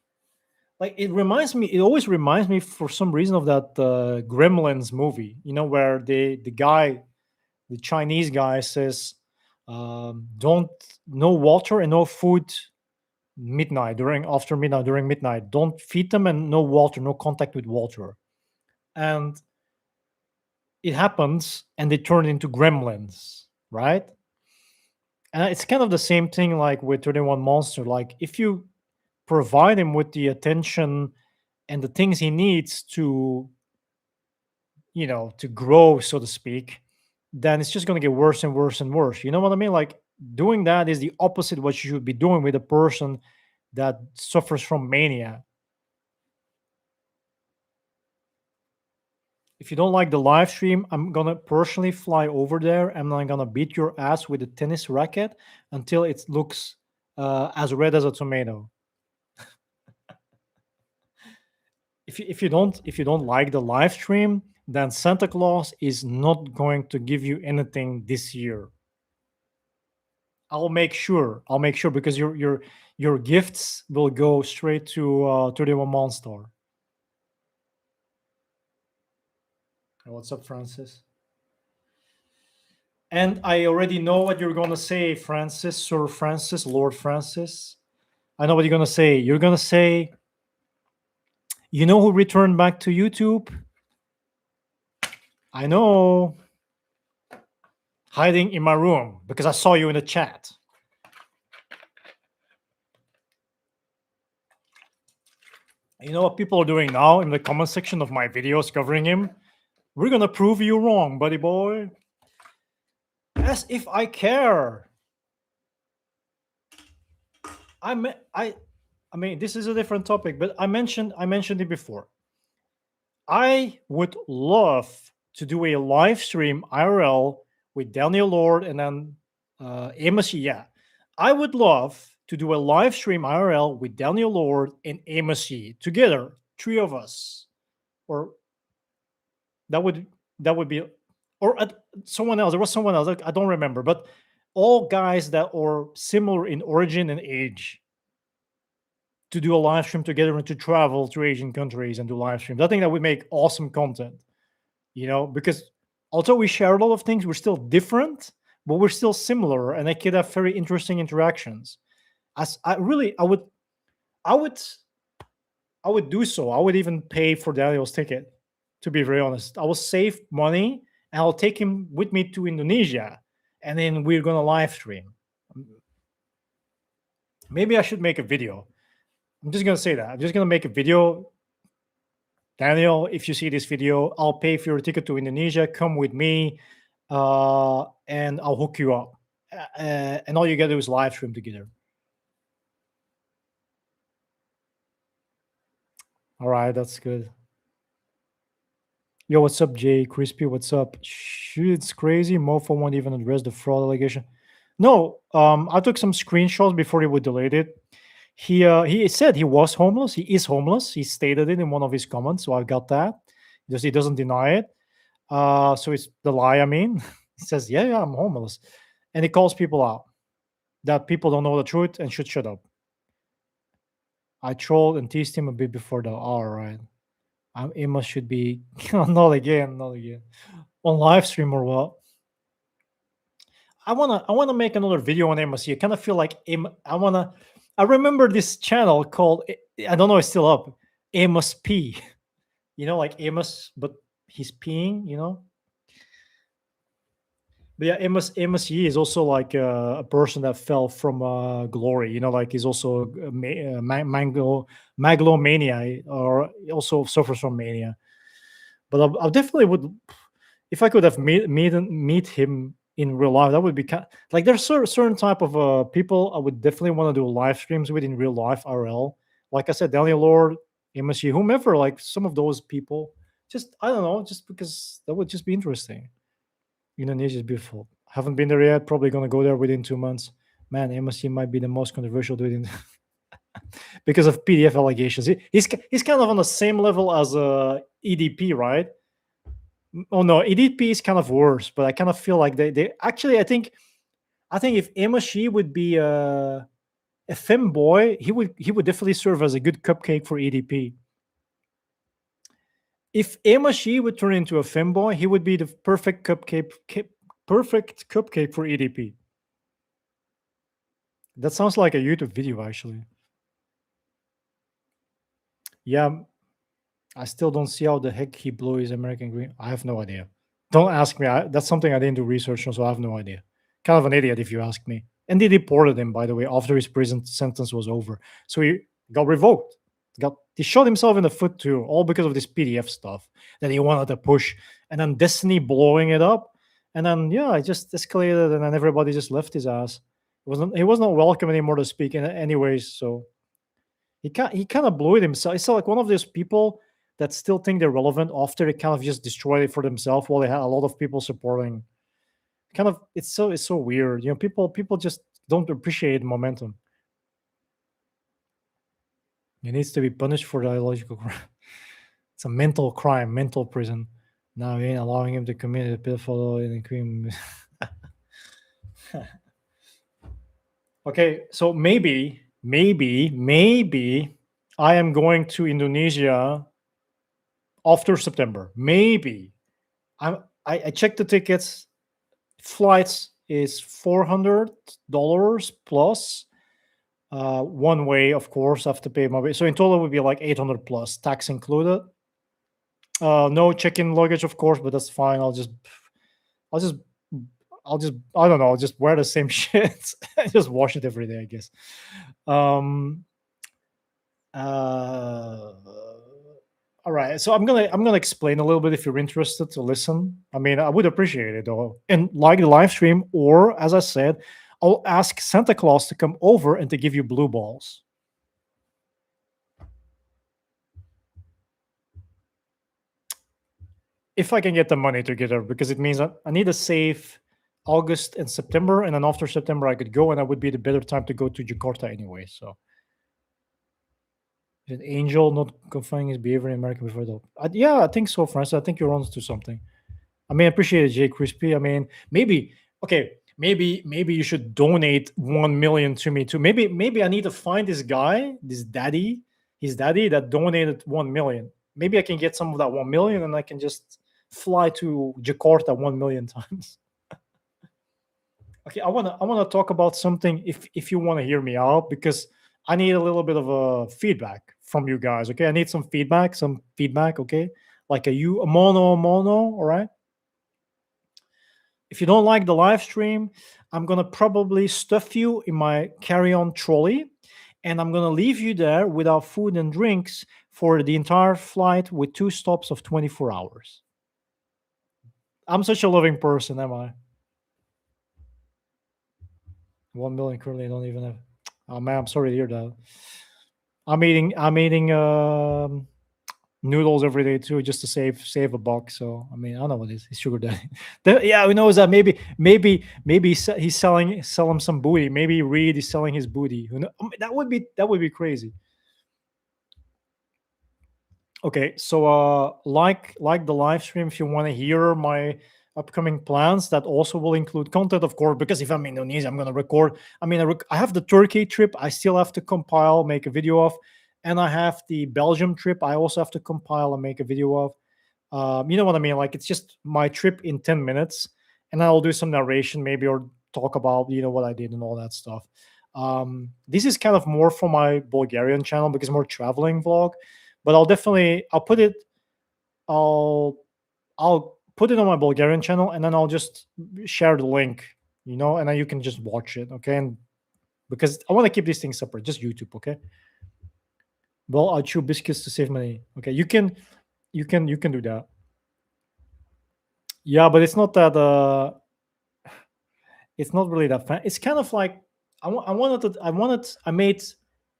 it always reminds me for some reason of that Gremlins movie, where the Chinese guy says, don't no water and no food midnight during after midnight during midnight. Don't feed them and no water, no contact with water. And it happens, and they turn into gremlins, right? And it's kind of the same thing like with 31 Monster. Like if you provide him with the attention and the things he needs to grow, so to speak, then it's just going to get worse and worse and worse. You know what I mean? Like doing that is the opposite of what you should be doing with a person that suffers from mania. If you don't like the live stream, I'm gonna personally fly over there and I'm gonna beat your ass with a tennis racket until it looks as red as a tomato. If you don't like the live stream, then Santa Claus is not going to give you anything this year. I'll make sure because your gifts will go straight to 31 Monstar. What's up, Francis? And I already know what you're gonna say, Francis, Sir Francis, Lord Francis. I know what you're gonna say. You're gonna say, you know who returned back to YouTube? I know. Hiding in my room because I saw you in the chat. You know what people are doing now in the comment section of my videos covering him? We're gonna prove you wrong, buddy boy. As if I care. I mean, this is a different topic, but I mentioned it before. I would love to do a live stream IRL with Daniel Lord and then Amos. Yeah, I would love to do a live stream IRL with Daniel Lord and Amos together, three of us, or that would be, or someone else. There was someone else. I don't remember, but all guys that are similar in origin and age to do a live stream together and to travel to Asian countries and do live streams. I think that would make awesome content, because although we share a lot of things, we're still different, but we're still similar, and I could have very interesting interactions. As I would, I would do so. I would even pay for Daniel's ticket. To be very honest, I will save money and I'll take him with me to Indonesia, and then we're gonna live stream. Maybe I should make a video. I'm just gonna say that. I'm just gonna make a video. Daniel, if you see this video, I'll pay for your ticket to Indonesia. Come with me, and I'll hook you up. And all you gotta do is live stream together. All right, that's good. Yo, what's up, Jay Crispy? What's up? Shit, it's crazy. Mofo won't even address the fraud allegation. No, I took some screenshots before he would delete it. He said he was homeless. He is homeless. He stated it in one of his comments, so I got that. Just he doesn't deny it. So it's the lie. I mean, he says, "Yeah, I'm homeless," and he calls people out that people don't know the truth and should shut up. I trolled and teased him a bit before the. All right, Emma should be not again, not again on live stream or what? I wanna make another video on Amos. I kind of feel like I remember this channel called, I don't know, it's still up. Amos P. Like Amos, but he's peeing. But yeah, Amos Yee is also like a person that fell from glory. Like he's also megalomania, or also suffers from mania. But I definitely would, if I could have meet him in real life. That would be like there's certain type of people I would definitely want to do live streams with in real life RL. Like I said, Daniel Lord, MSG, whomever, like some of those people. Just I don't know, just because that would just be interesting. Indonesia is beautiful. Haven't been there yet. Probably gonna go there within 2 months. Man, MSC might be the most controversial dude in because of PDF allegations. He's kind of on the same level as EDP, right? Oh no, EDP is kind of worse, but I kind of feel like they actually I think if MSC would be a femboy, he would definitely serve as a good cupcake for EDP. If MSC would turn into a femboy, he would be the perfect cupcake for EDP. That sounds like a YouTube video, actually. Yeah, I still don't see how the heck he blew his American green. I have no idea. Don't ask me. That's something I didn't do research on, so I have no idea. Kind of an idiot, if you ask me. And they deported him, by the way, after his prison sentence was over. So he got revoked. He shot himself in the foot too, all because of this PDF stuff that he wanted to push, and then Destiny blowing it up, and then yeah, it just escalated, and then everybody just left his ass. He was not welcome anymore to speak anyways. So he kind of blew it himself. It's like one of those people that still think they're relevant after they kind of just destroyed it for themselves while they had a lot of people supporting. Kind of it's so weird. People just don't appreciate momentum. He needs to be punished for the ideological crime. It's a mental crime, mental prison. Now we ain't allowing him to commit a pedophile in a crime. Okay, so maybe I am going to Indonesia after September. Maybe I checked the tickets. Flights is $400 plus. One way, of course, I have to pay my way. So in total, it would be like 800 plus, tax included. No check-in luggage, of course, but that's fine. I'll just, I don't know, I'll just wear the same shit. Just wash it every day, I guess. Um, uh, all right, so I'm gonna explain a little bit if you're interested to listen. I mean, I would appreciate it though, and like the live stream, or as I said, I'll ask Santa Claus to come over and to give you blue balls. If I can get the money together, because it means I need to save August and September, and then after September I could go, and that would be the better time to go to Jakarta anyway. So, is an angel not confining his behavior in America before though? Yeah, I think so, Francis. I think you're on to something. I mean, I appreciate it, Jay Crispy. I mean, maybe okay, maybe you should donate 1 million to me too. Maybe I need to find this guy, his daddy that donated 1 million. Maybe I can get some of that 1 million, and I can just fly to Jakarta 1 million times. Okay, I wanna talk about something if you want to hear me out, because I need a little bit of a feedback from you guys. Okay, I need some feedback. Okay, like a mono. All right. If you don't like the live stream, I'm gonna probably stuff you in my carry-on trolley, and I'm gonna leave you there without food and drinks for the entire flight with 2 stops of 24 hours. I'm such a loving person, am I? 1 million currently, I don't even have. Oh man, I'm sorry to hear that. I'm eating noodles every day too, just to save a buck. So I mean, I don't know what it is. He's sugar daddy. Yeah, who knows that? Maybe he's selling some booty. Maybe Reed is selling his booty. I mean, that would be crazy. Okay, so like the live stream if you want to hear my upcoming plans that also will include content, of course, because if I'm in Indonesia, I'm going to record. I mean, I have the Turkey trip, I still have to compile, make a video of, and I have the Belgium trip, I also have to compile and make a video of. You know what I mean? Like it's just my trip in 10 minutes, and I'll do some narration maybe, or talk about what I did and all that stuff. This is kind of more for my Bulgarian channel because more traveling vlog, but I'll I'll put it on my Bulgarian channel, and then I'll just share the link, and then you can just watch it, okay? And because I want to keep these things separate, just YouTube, okay? Well, I'll chew biscuits to save money. Okay, you can do that. Yeah, but it's not that It's not really that fun. It's kind of like I made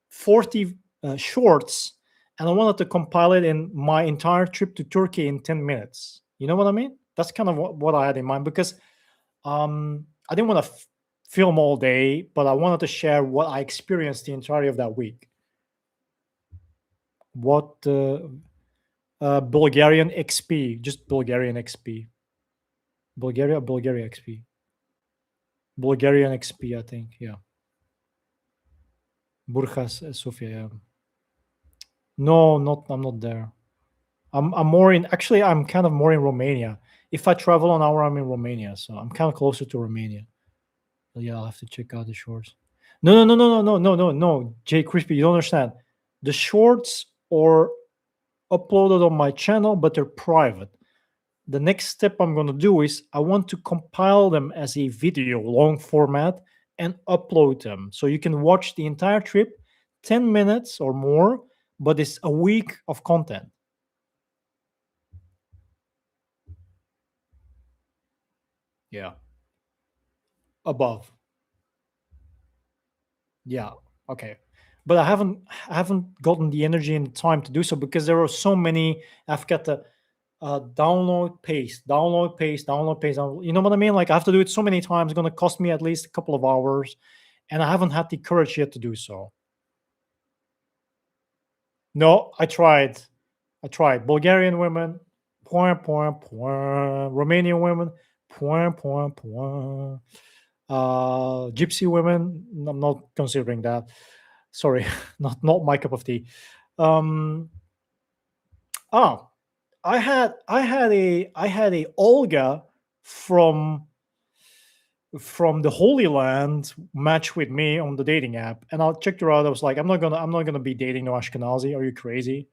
40 shorts, and I wanted to compile it in my entire trip to Turkey in 10 minutes. You know what I mean? That's kind of what I had in mind, because I didn't want to film all day, but I wanted to share what I experienced the entirety of that week. What Bulgarian XP, just Bulgarian XP, Bulgaria XP, Bulgarian XP, I think. Yeah, Burgas, Sofia. Yeah. No, not I'm not there. I'm more in. Actually, I'm kind of more in Romania. If I travel an hour, I'm in Romania, so I'm kind of closer to Romania. But yeah, I'll have to check out the shorts. No, no, no, no, no, no, no, no, no. Jay Crispy, you don't understand. The shorts are uploaded on my channel, but they're private. The next step I'm going to do is I want to compile them as a video, long format, and upload them. So you can watch the entire trip, 10 minutes or more, but it's a week of content. Yeah. Above. Yeah. Okay. But I haven't gotten the energy and time to do so, because there are so many. I've got to download, paste, download, paste, download, paste. You know what I mean? Like, I have to do it so many times. It's going to cost me at least a couple of hours, and I haven't had the courage yet to do so. No, I tried. I tried. Bulgarian women, point, point, point. Romanian women, point, point, point. Gypsy women, I'm not considering that. Sorry, not my cup of tea. Um, oh, I had a Olga from the Holy Land match with me on the dating app, and I checked her out. I was like, I'm not gonna be dating no Ashkenazi. Are you crazy?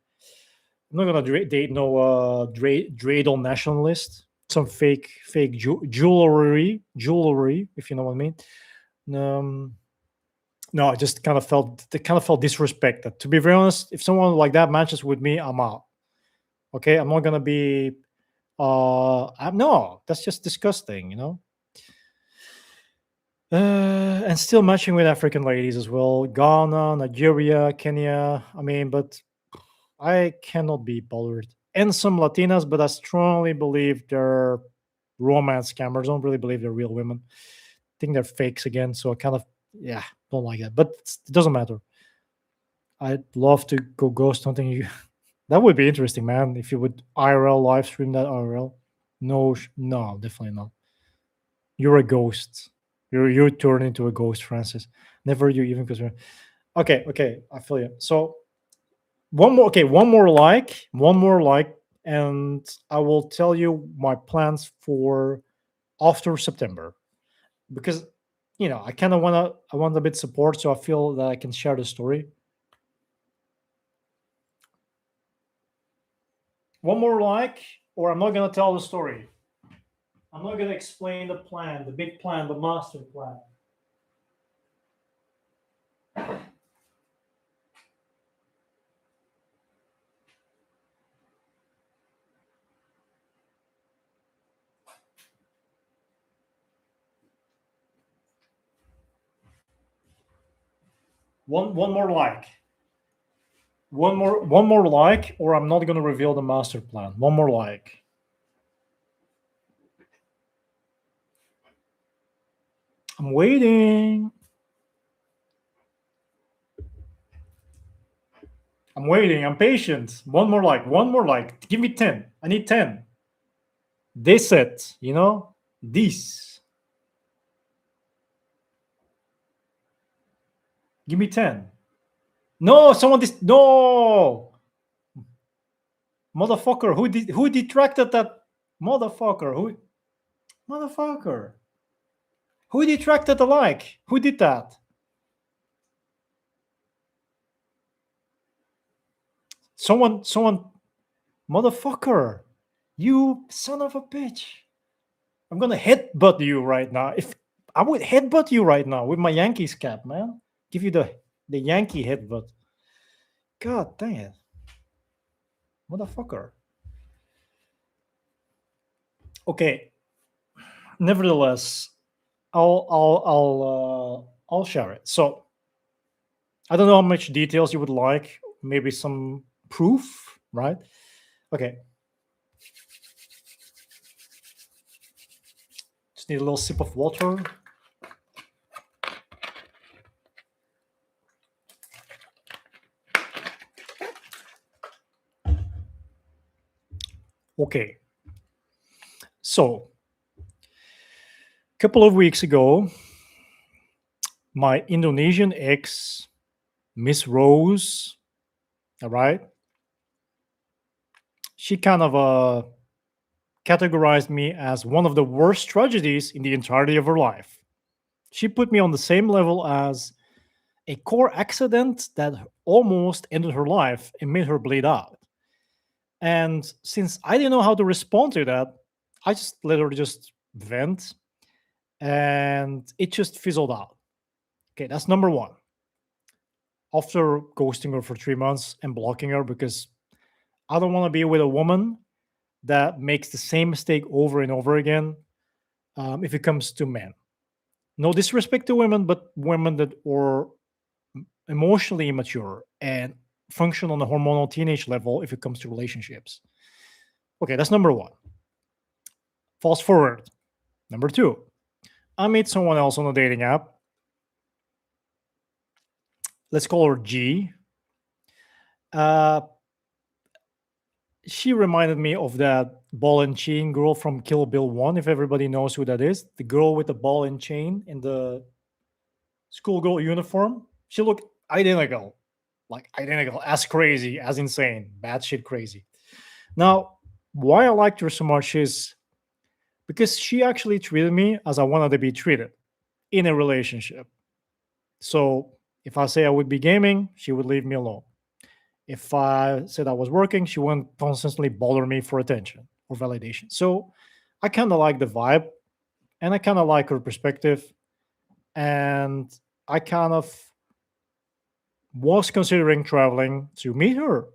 I'm not gonna date no dreidel nationalist. Some fake jewelry, if you know what I mean. Um, no, I just kind of felt disrespected. To be very honest, if someone like that matches with me, I'm out. Okay, I'm not gonna be. I'm no. That's just disgusting, you know. And still matching with African ladies as well. Ghana, Nigeria, Kenya. I mean, but I cannot be bothered. And some Latinas, but I strongly believe they're romance scammers. I don't really believe they're real women. I think they're fakes again. So I kind of, yeah, don't like that. But it doesn't matter. I'd love to go ghost hunting. You that would be interesting, man. If you would IRL live stream that IRL. No, no, definitely not. You're a ghost. You turn into a ghost, Francis. Never you even consider. Okay, okay, I feel you. So one more like, and I will tell you my plans for after September, because I kind of I want a bit support, so I feel that I can share the story. One more like, or I'm not gonna tell the story. I'm not gonna explain the plan, the big plan, the master plan. One more like. One more like, or I'm not gonna reveal the master plan. One more like. I'm waiting. I'm waiting. I'm patient. One more like. One more like. Give me 10. I need 10. This it, This. Give me 10. No, someone this. No! Motherfucker. Who detracted that? Motherfucker. Who? Motherfucker. Who detracted the like? Who did that? Someone. Motherfucker. You son of a bitch. I'm gonna headbutt you right now. If I would headbutt you right now with my Yankees cap, man. Give you the Yankee headbutt. God dang it. Motherfucker. Okay. Nevertheless, I'll share it. So I don't know how much details you would like. Maybe some proof, right? Okay, just need a little sip of water. Okay, so a couple of weeks ago, my Indonesian ex, Miss Rose, all right, she kind of categorized me as one of the worst tragedies in the entirety of her life. She put me on the same level as a car accident that almost ended her life and made her bleed out. And since I didn't know how to respond to that, I just let her just vent and it just fizzled out. Okay, that's number one. After ghosting her for 3 months and blocking her because I don't want to be with a woman that makes the same mistake over and over again if it comes to men. No disrespect to women, but women that are emotionally immature and function on a hormonal teenage level if it comes to relationships. Okay, that's number one. Fast forward. Number two, I meet someone else on a dating app. Let's call her G. Uh, she reminded me of that ball and chain girl from Kill Bill 1, if everybody knows who that is. The girl with the ball and chain in the schoolgirl uniform. She looked identical, like identical, as crazy, as insane, bad shit crazy. Now, why I liked her so much is because she actually treated me as I wanted to be treated in a relationship. So if I say I would be gaming, she would leave me alone. If I said I was working, she wouldn't constantly bother me for attention or validation. So I kind of like the vibe and I kind of like her perspective. And I kind of was considering traveling to meet her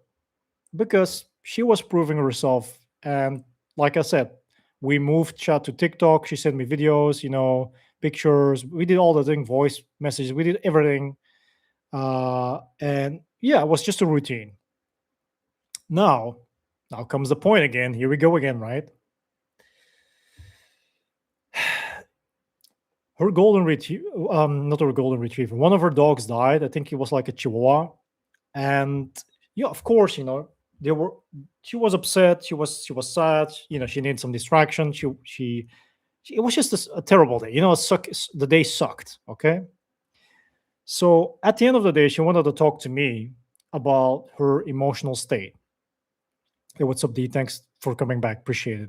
because she was proving herself. And like I said, we moved chat to TikTok. She sent me videos, pictures. We did all the thing, voice messages. We did everything. And yeah, it was just a routine. Now, now comes the point again. Here we go again, right? Her golden retriever, not her golden retriever. One of her dogs died. I think it was like a Chihuahua, and yeah, of course, they were. She was upset. She was sad. She needed some distraction. It was just a terrible day. The day sucked. Okay, so at the end of the day, she wanted to talk to me about her emotional state. Hey, what's up, D? Thanks for coming back. Appreciate it.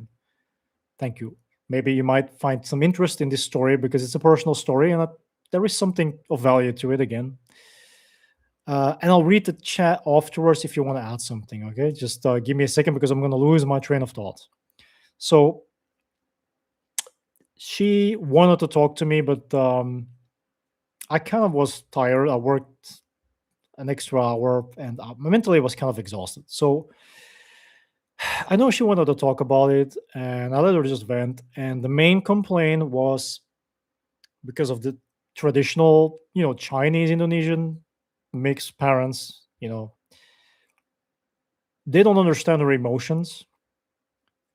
Thank you. Maybe you might find some interest in this story because it's a personal story and there is something of value to it again. And I'll read the chat afterwards if you want to add something. Okay, just give me a second because I'm going to lose my train of thought. So she wanted to talk to me, but I kind of was tired. I worked an extra hour and mentally was kind of exhausted. So I know she wanted to talk about it, and I let her just vent. And the main complaint was because of the traditional, Chinese Indonesian mixed parents. They don't understand her emotions,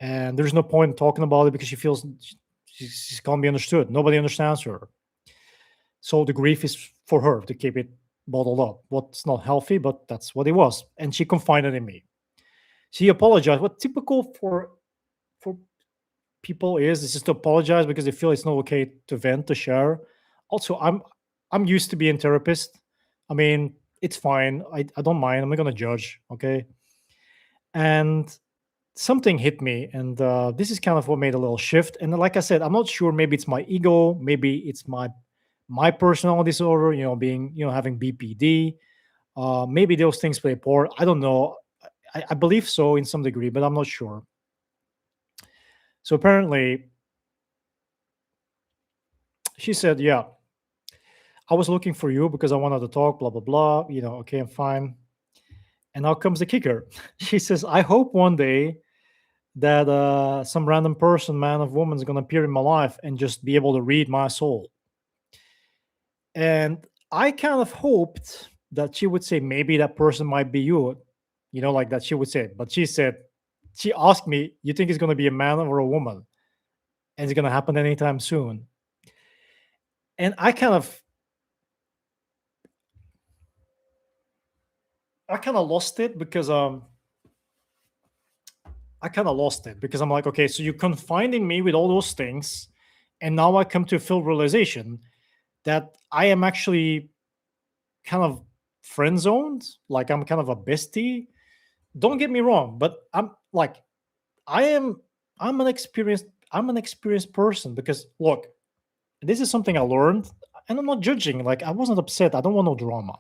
and there's no point in talking about it because she feels she can't be understood. Nobody understands her, so the grief is for her to keep it bottled up. What's not healthy, but that's what it was, and she confided in me. She apologized. What typical for people is just to apologize because they feel it's not okay to vent, to share. Also, I'm used to being therapist. I mean, it's fine. I don't mind. I'm not gonna judge. Okay. And something hit me, and this is kind of what made a little shift. And like I said, I'm not sure. Maybe it's my ego. Maybe it's my personality disorder. Being having BPD. Maybe those things play a part. I don't know. I believe so in some degree, but I'm not sure. So apparently, she said, "Yeah, I was looking for you because I wanted to talk, blah, blah, blah. Okay, I'm fine." And now comes the kicker. She says, "I hope one day that some random person, man or woman, is going to appear in my life and just be able to read my soul. And I kind of hoped that she would say, maybe that person might be you, like that she would say. But she said, she asked me, you think it's going to be a man or a woman? And it's going to happen anytime soon. And I kind of lost it because I'm like, okay, so you're confining me with all those things, and now I come to a full realization that I am actually kind of friend zoned, like I'm kind of a bestie. Don't get me wrong, but I'm like, I am I'm an experienced person, because look, this is something I learned, and I'm not judging. Like, I wasn't upset. I don't want no drama.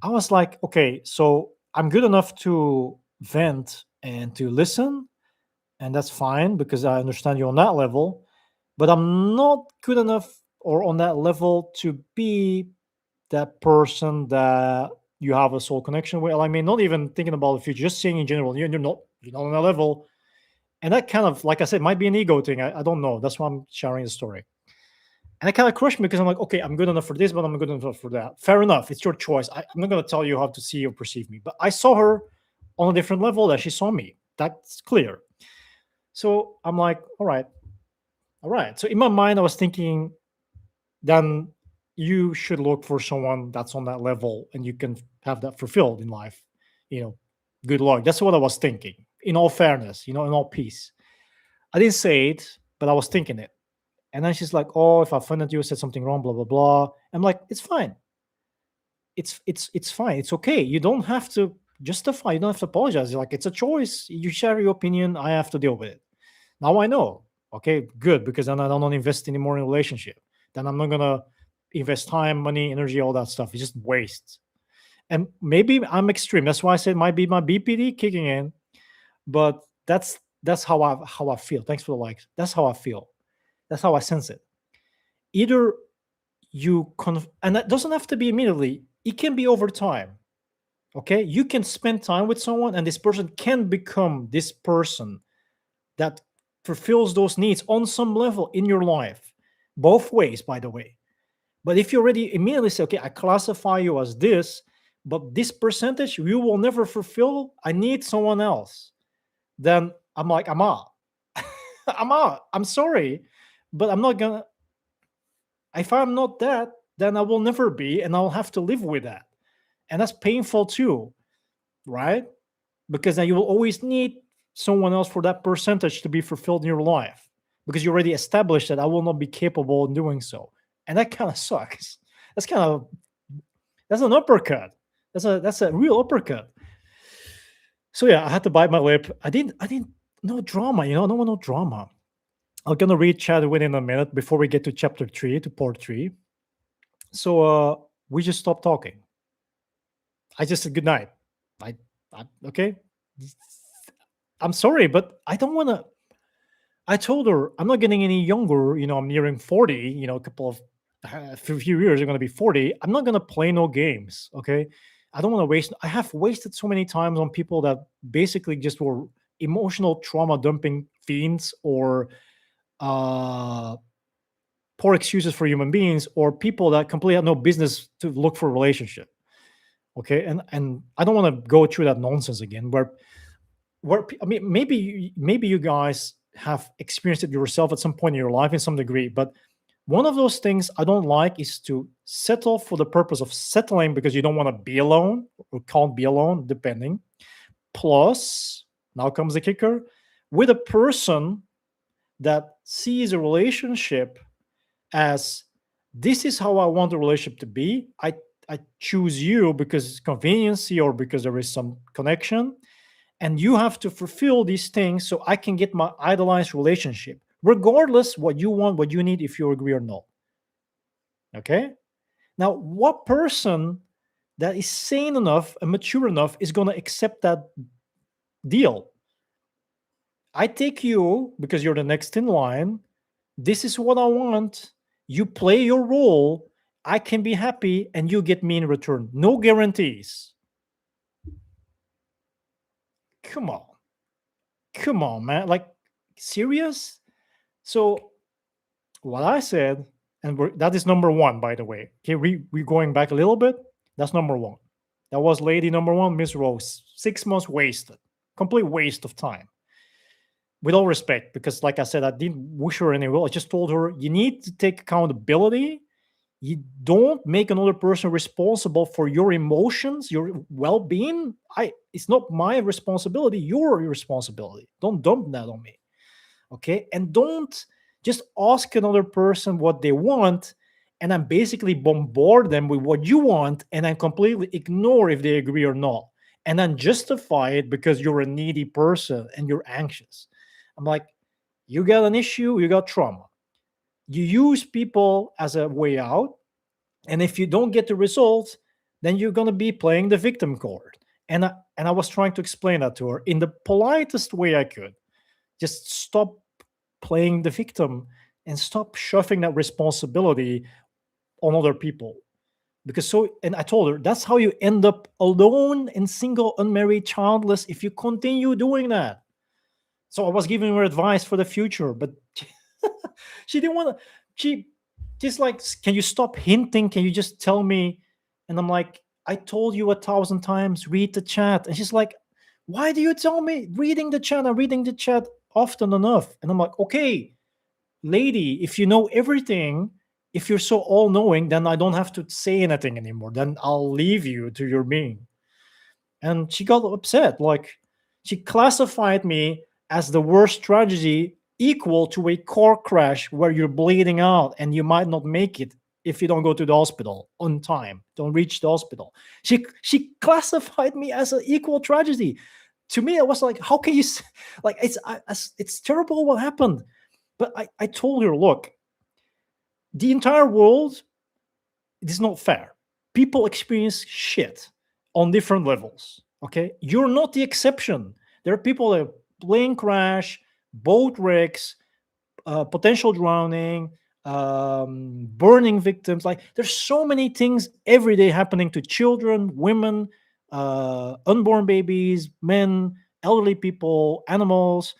I was like, okay, so I'm good enough to vent and to listen, and that's fine because I understand you on that level. But I'm not good enough or on that level to be that person that you have a soul connection with. I mean, not even thinking about the future, just saying in general, you're not on that level. And that kind of, like I said, might be an ego thing. I don't know. That's why I'm sharing the story. And it kind of crushed me because I'm like, okay, I'm good enough for this, but I'm not good enough for that. Fair enough. It's your choice. I'm not going to tell you how to see or perceive me. But I saw her on a different level that she saw me. That's clear. So I'm like, all right, all right. So in my mind, I was thinking, then you should look for someone that's on that level and you can have that fulfilled in life. You know, good luck. That's what I was thinking. In all fairness, in all peace. I didn't say it, but I was thinking it. And then she's like, "Oh, if I offended you, said something wrong, blah blah blah." I'm like, "It's fine. It's fine. It's okay. You don't have to justify. You don't have to apologize. Like, it's a choice. You share your opinion. I have to deal with it. Now I know. Okay, good, because then I don't invest anymore in a relationship. Then I'm not gonna invest time, money, energy, all that stuff. It's just waste. And maybe I'm extreme. That's why I said it might be my BPD kicking in. But that's how I feel. Thanks for the likes. That's how I feel. That's how I sense it. Either and that doesn't have to be immediately. It can be over time. Okay, you can spend time with someone, and this person can become this person that fulfills those needs on some level in your life, both ways, by the way. But if you already immediately say, okay, I classify you as this, but this percentage you will never fulfill, I need someone else, then I'm like, I'm out. I'm out. I'm sorry, but I'm not gonna. If I'm not that, then I will never be, and I'll have to live with that. And that's painful too, right? Because then you will always need someone else for that percentage to be fulfilled in your life, because you already established that I will not be capable in doing so. And that kind of sucks. That's kind of that's an uppercut. That's a real uppercut. So yeah, I had to bite my lip. I didn't no drama, I don't want no drama. I'm gonna read chat within a minute before we get to chapter 3, to part 3. So we just stopped talking. I just said good night. I okay. I'm sorry, but I don't want to. I told her I'm not getting any younger. I'm nearing 40. A couple of a few years, I'm going to be 40. I'm not going to play no games. Okay. I don't want to waste. I have wasted so many times on people that basically just were emotional trauma dumping fiends, or uh, poor excuses for human beings, or people that completely have no business to look for a relationship. Okay. And I don't want to go through that nonsense again, where I mean, maybe you guys have experienced it yourself at some point in your life in some degree, but one of those things I don't like is to settle for the purpose of settling because you don't want to be alone or can't be alone, depending. Plus, now comes the kicker, with a person that sees a relationship as, this is how I want the relationship to be. I choose you because it's conveniency or because there is some connection, and you have to fulfill these things so I can get my idolized relationship, regardless what you want, what you need, if you agree or not. Okay. Now, what person that is sane enough and mature enough is going to accept that deal? I take you because you're the next in line. This is what I want. You play your role. I can be happy, and you get me in return. No guarantees. Come on. come on, man. Like, serious? So what I said, and that is number one, by the way. Okay, we going back a little bit. That's number one. That was lady number one, Miss Rose. 6 months wasted, complete waste of time. With all respect, because like I said, I didn't wish her any will. I just told her you need to take accountability. You don't make another person responsible for your emotions, your well-being. It's not my responsibility, your responsibility. Don't dump that on me. Okay, and don't just ask another person what they want and then basically bombard them with what you want and then completely ignore if they agree or not, and then justify it because you're a needy person and you're anxious. I'm like, you got an issue, you got trauma, you use people as a way out, and if you don't get the results, then you're going to be playing the victim card. And I was trying to explain that to her in the politest way I could. Just stop playing the victim and stop shoving that responsibility on other people. Because and I told her that's how you end up alone and single, unmarried, childless if you continue doing that. So I was giving her advice for the future, but she didn't want to. She just like, can you stop hinting? Can you just tell me? And I'm like, I told you 1,000 times, read the chat. And she's like, why do you tell me reading the chat? I'm reading the chat often enough. And I'm like, okay, lady, if you know everything, if you're so all knowing, then I don't have to say anything anymore. Then I'll leave you to your being. And she got upset. Like, she classified me as the worst strategy, equal to a car crash where you're bleeding out and you might not make it if you don't go to the hospital on time, don't reach the hospital. She classified me as an equal tragedy. To me, I was like, how can you like, it's terrible what happened. But I told her, look, the entire world, it is not fair. People experience shit on different levels. Okay, you're not the exception. There are people that plane crash, boat wrecks, potential drowning, burning victims. Like, there's so many things every day happening to children, women, unborn babies, men, elderly people, animals.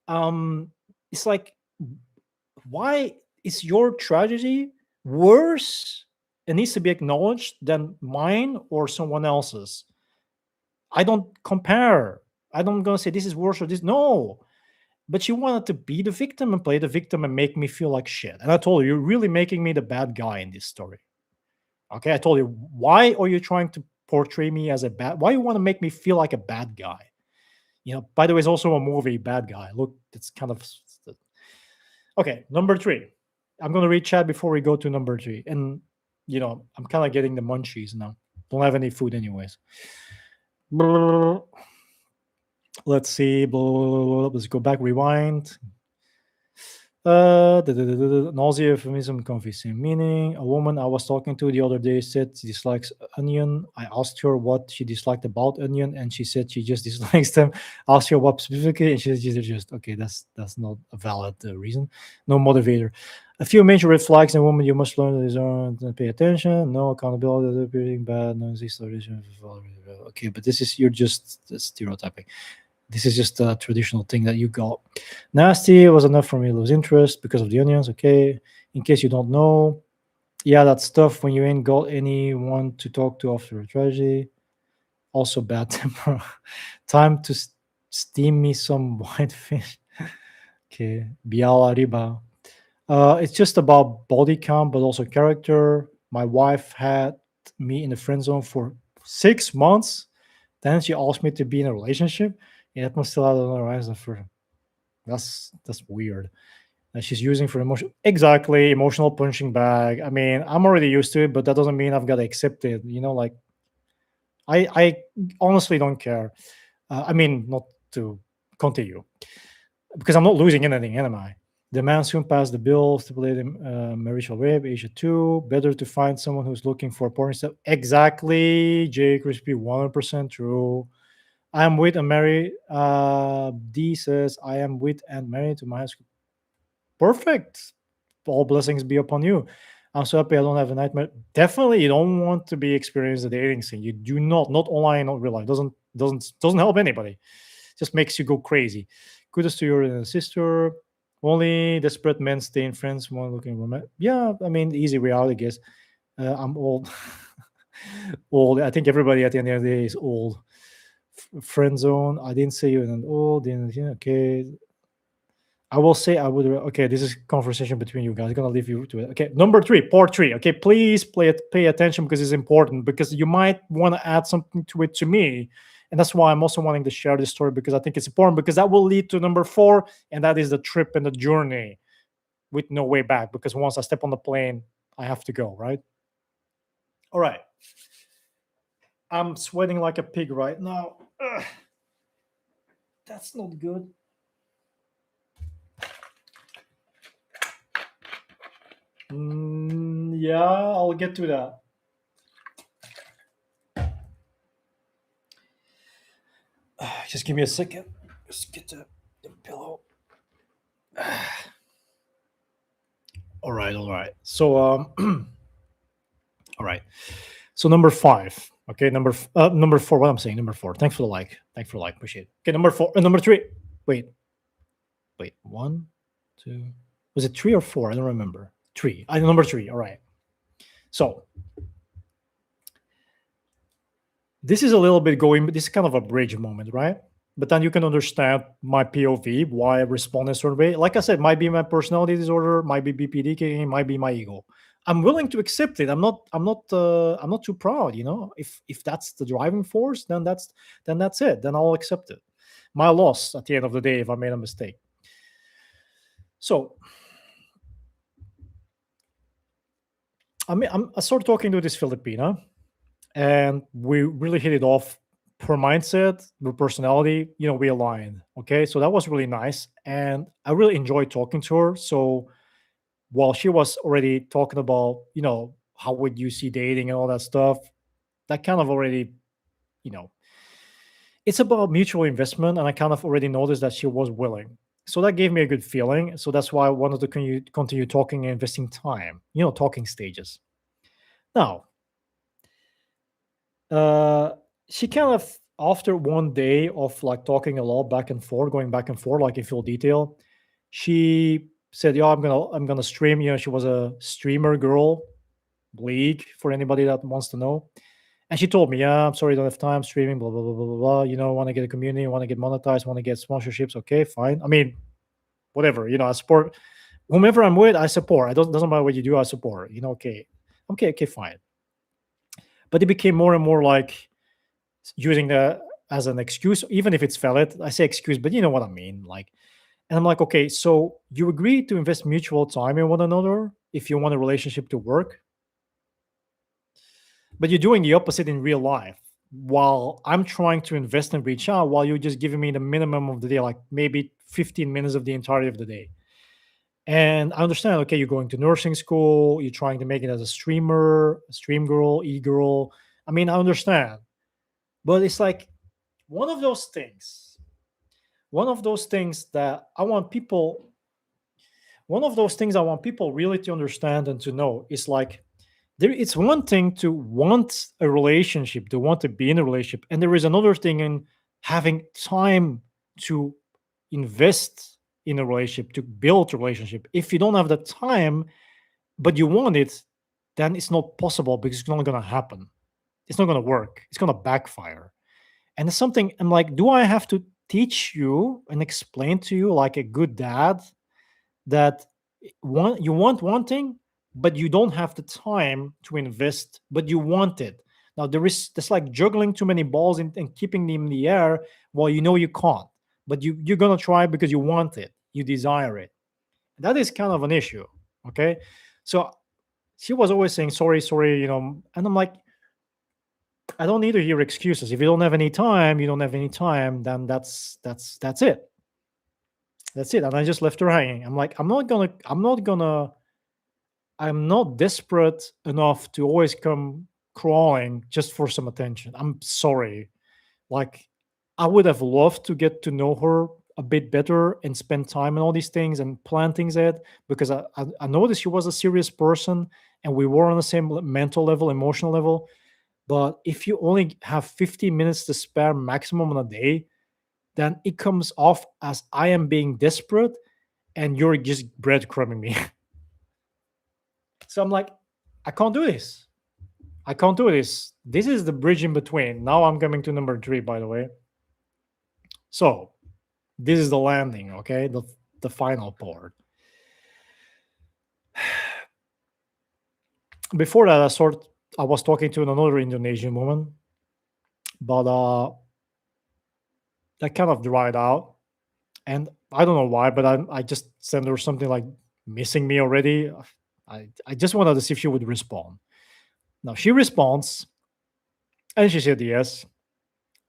It's like, why is your tragedy worse and needs to be acknowledged than mine or someone else's? I don't compare. I don't gonna say this is worse or this. No, but she wanted to be the victim and play the victim and make me feel like shit. And I told her, you're really making me the bad guy in this story. Okay, I told you, why are you trying to portray me as a bad? Why you want to make me feel like a bad guy? By the way, it's also a movie, Bad Guy. Look, it's kind of okay. Number three. I'm gonna read chat before we go to number three. And I'm kind of getting the munchies now. Don't have any food anyways. Let's see. Let's go back. Rewind. Nausea, euphemism, comfy, same meaning. A woman I was talking to the other day said she dislikes onion. I asked her what she disliked about onion, and she said she just dislikes them. Asked her what specifically, and she said just okay. That's not a valid reason. No motivator. A few major red flags in a woman you must learn is pay attention. No accountability, appearing bad. No installation. Okay, but you're just stereotyping. This is just a traditional thing that you got. Nasty was enough for me to lose interest because of the onions. Okay. In case you don't know, yeah, that's tough when you ain't got anyone to talk to after a tragedy. Also, bad temper. Time to steam me some white fish. Okay. Biala riba. It's just about body count, but also character. My wife had me in the friend zone for 6 months. Then she asked me to be in a relationship. Yeah, it must still have another reason for that's weird. She's using for emotional punching bag. I mean, I'm already used to it, but that doesn't mean I've got to accept it. Like, I honestly don't care. I mean, not to continue because I'm not losing anything, am I? The man soon passed the bill stipulating marital rape, Asia 2. Better to find someone who's looking for porn stuff. Exactly, J. Crispy, 100% true. I am with and married. D says, I am with and married to my high school. Perfect. All blessings be upon you. I'm so happy I don't have a nightmare. Definitely, you don't want to be experiencing the dating scene. You do not online, not real life. Doesn't help anybody. Just makes you go crazy. Kudos to your sister. Only desperate men stay in friends one looking woman. Yeah, I mean, easy reality, I guess. I'm old. Old. I think everybody at the end of the day is old. Friend zone. I didn't say you and old. Didn't, yeah, okay. I will say I would. Okay, this is conversation between you guys. I'm gonna leave you to it. Okay, number three, part three. Okay, please pay attention because it's important because you might want to add something to it to me, and that's why I'm also wanting to share this story because I think it's important because that will lead to number four, and that is the trip and the journey with no way back. Because once I step on the plane, I have to go. Right. All right. I'm sweating like a pig right now. Ugh, that's not good. Yeah, I'll get to that. Just give me a second. Just get the pillow. All right, all right. So, all right. So number five. Okay, number four. What I'm saying, number four. Thanks for the like. Thanks for the like. Appreciate it. Okay, number four. Number three. Wait, wait. One, two. Was it three or four? I don't remember. Three. I number three. All right. So this is a little bit going. This is kind of a bridge moment, right? But then you can understand my POV, why I respond in a certain way. Like I said, might be my personality disorder, might be BPD, might be my ego. I'm willing to accept it. I'm not too proud. You know, if that's the driving force, then that's it. Then I'll accept it. My loss at the end of the day if I made a mistake. So I started talking to this Filipina, and we really hit it off. Her mindset, her personality, you know, we aligned. Okay, so that was really nice, and I really enjoyed talking to her. So while she was already talking about, you know, how would you see dating and all that stuff, that kind of already, you know, it's about mutual investment, and I kind of already noticed that she was willing. So that gave me a good feeling. So that's why I wanted to continue talking and investing time, you know, talking stages. Now, uh, she kind of after one day of like talking a lot back and forth, going back and forth, like in full detail, she said, "Yeah, I'm gonna stream." You know, she was a streamer girl, League for anybody that wants to know. And she told me, "Yeah, I'm sorry, don't have time streaming, blah blah blah blah blah. Blah. You know, want to get a community, want to get monetized, want to get sponsorships. Okay, fine. I mean, whatever. You know, I support whomever I'm with. I support. It doesn't matter what you do. I support. You know, okay, fine." But it became more and more like using the as an excuse, even if it's valid. I say excuse, but you know what I mean. Like, and I'm like, okay, so you agree to invest mutual time in one another if you want a relationship to work, but you're doing the opposite in real life. While I'm trying to invest and reach out, while you're just giving me the minimum of the day, like maybe 15 minutes of the entirety of the day. And I understand, okay, you're going to nursing school, you're trying to make it as a streamer, a stream girl, e-girl. I mean, I understand. But it's like one of those things, one of those things that I want people, one of those things I want people really to understand and to know is like it's one thing to want a relationship, to want to be in a relationship, and there is another thing in having time to invest in a relationship, to build a relationship. If you don't have the time, but you want it, then it's not possible because it's not going to happen. It's not going to work. It's going to backfire. And it's something I'm like, do I have to teach you and explain to you like a good dad that you want one thing, but you don't have the time to invest, but you want it. Now there's like juggling too many balls and keeping them in the air while you know you can't, but you're gonna try because you want it, you desire it. That is kind of an issue. Okay, so she was always saying sorry, sorry, you know, and I'm like, I don't need to hear excuses. If you don't have any time, you don't have any time. Then that's it. That's it. And I just left her hanging. I'm like, I'm not desperate enough to always come crawling just for some attention. I'm sorry. Like, I would have loved to get to know her a bit better and spend time on all these things and plan things out because I noticed she was a serious person and we were on the same mental level, emotional level. But if you only have 15 minutes to spare maximum on a day, then it comes off as I am being desperate and you're just breadcrumbing me. So I'm like, I can't do this. I can't do this. This is the bridge in between. Now I'm coming to number three, by the way. So this is the landing, okay? The final part. Before that, I was talking to another Indonesian woman, but that kind of dried out. And I don't know why, but I just sent her something like missing me already. I just wanted to see if she would respond. Now she responds and she said yes.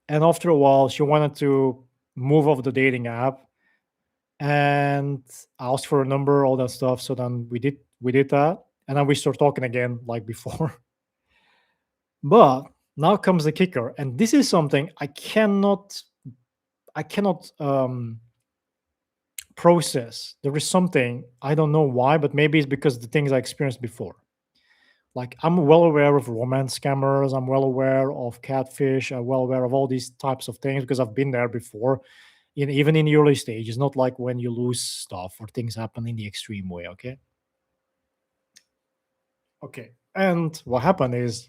And after a while, she wanted to move off the dating app and asked for a number, all that stuff. So then we did that. And then we start talking again like before. But now comes the kicker. And this is something I cannot process. There is something, I don't know why, but maybe it's because the things I experienced before. Like I'm well aware of romance scammers, I'm well aware of catfish, I'm well aware of all these types of things because I've been there before. Even in the early stages, not like when you lose stuff or things happen in the extreme way. Okay. And what happened is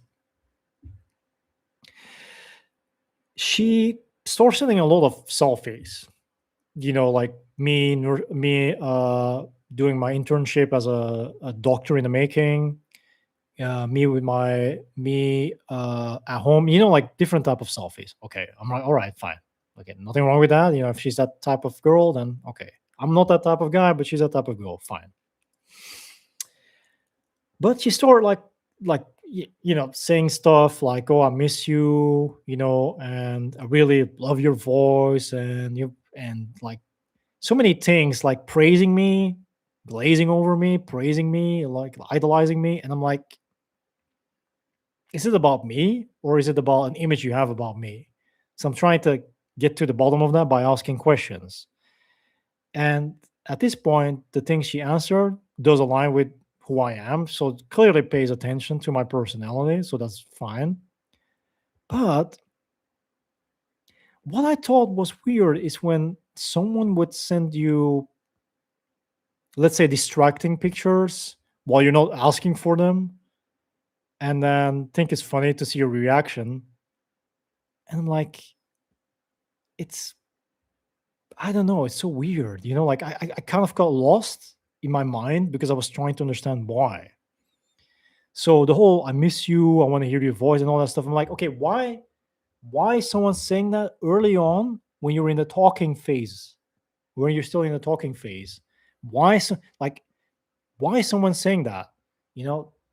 she started sending a lot of selfies. Like me doing my internship as a doctor in the making, me with me at home, like different type of selfies. Okay, I'm like, all right, fine. Okay, nothing wrong with that. If she's that type of girl, then okay. I'm not that type of guy, but she's that type of girl. Fine. But she started like saying stuff like, "Oh, I miss you," and I really love your voice, and like so many things, like praising me, glazing over me, praising me, like idolizing me, and I'm like, is it about me or is it about an image you have about me? So I'm trying to get to the bottom of that by asking questions. And at this point, the things she answered does align with who I am. So it clearly pays attention to my personality. So that's fine. But what I thought was weird is when someone would send you, let's say, distracting pictures while you're not asking for them, and then think it's funny to see your reaction. And I'm like, it's I don't know, it's so weird. Like I kind of got lost in my mind because I was trying to understand why. So the whole "I miss you, I want to hear your voice" and all that stuff. I'm like, okay, why is someone saying that early on when you're in the talking phase, when you're still in the talking phase? Why is someone saying that?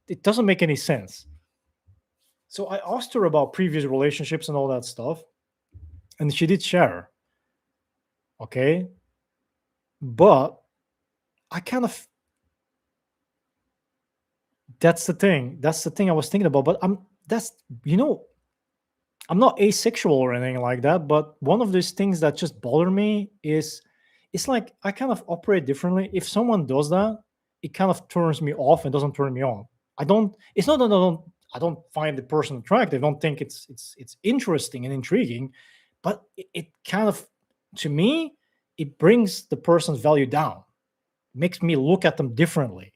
It doesn't make any sense. So I asked her about previous relationships and all that stuff, and she did share. Okay. But I kind of that's the thing. That's the thing I was thinking about. But that's you know, I'm not asexual or anything like that. But one of these things that just bother me is it's like I kind of operate differently. If someone does that, it kind of turns me off and doesn't turn me on. I don't. It's not that I don't find the person attractive. I don't think it's interesting and intriguing, but it kind of to me it brings the person's value down, makes me look at them differently.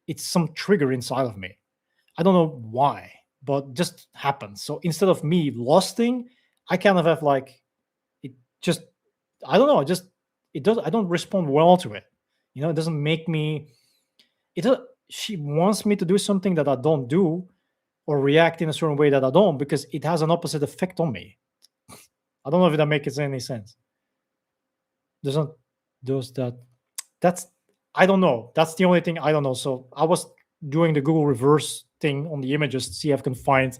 It's some trigger inside of me. I don't know why, but just happens. So instead of me lusting, I kind of have like it just I don't know, it does I don't respond well to it. It doesn't make me it does, she wants me to do something that I don't do or react in a certain way that I don't because it has an opposite effect on me. I don't know if that makes any sense. Doesn't does that that's I don't know. That's the only thing I don't know. So I was doing the Google reverse thing on the images to see if I can find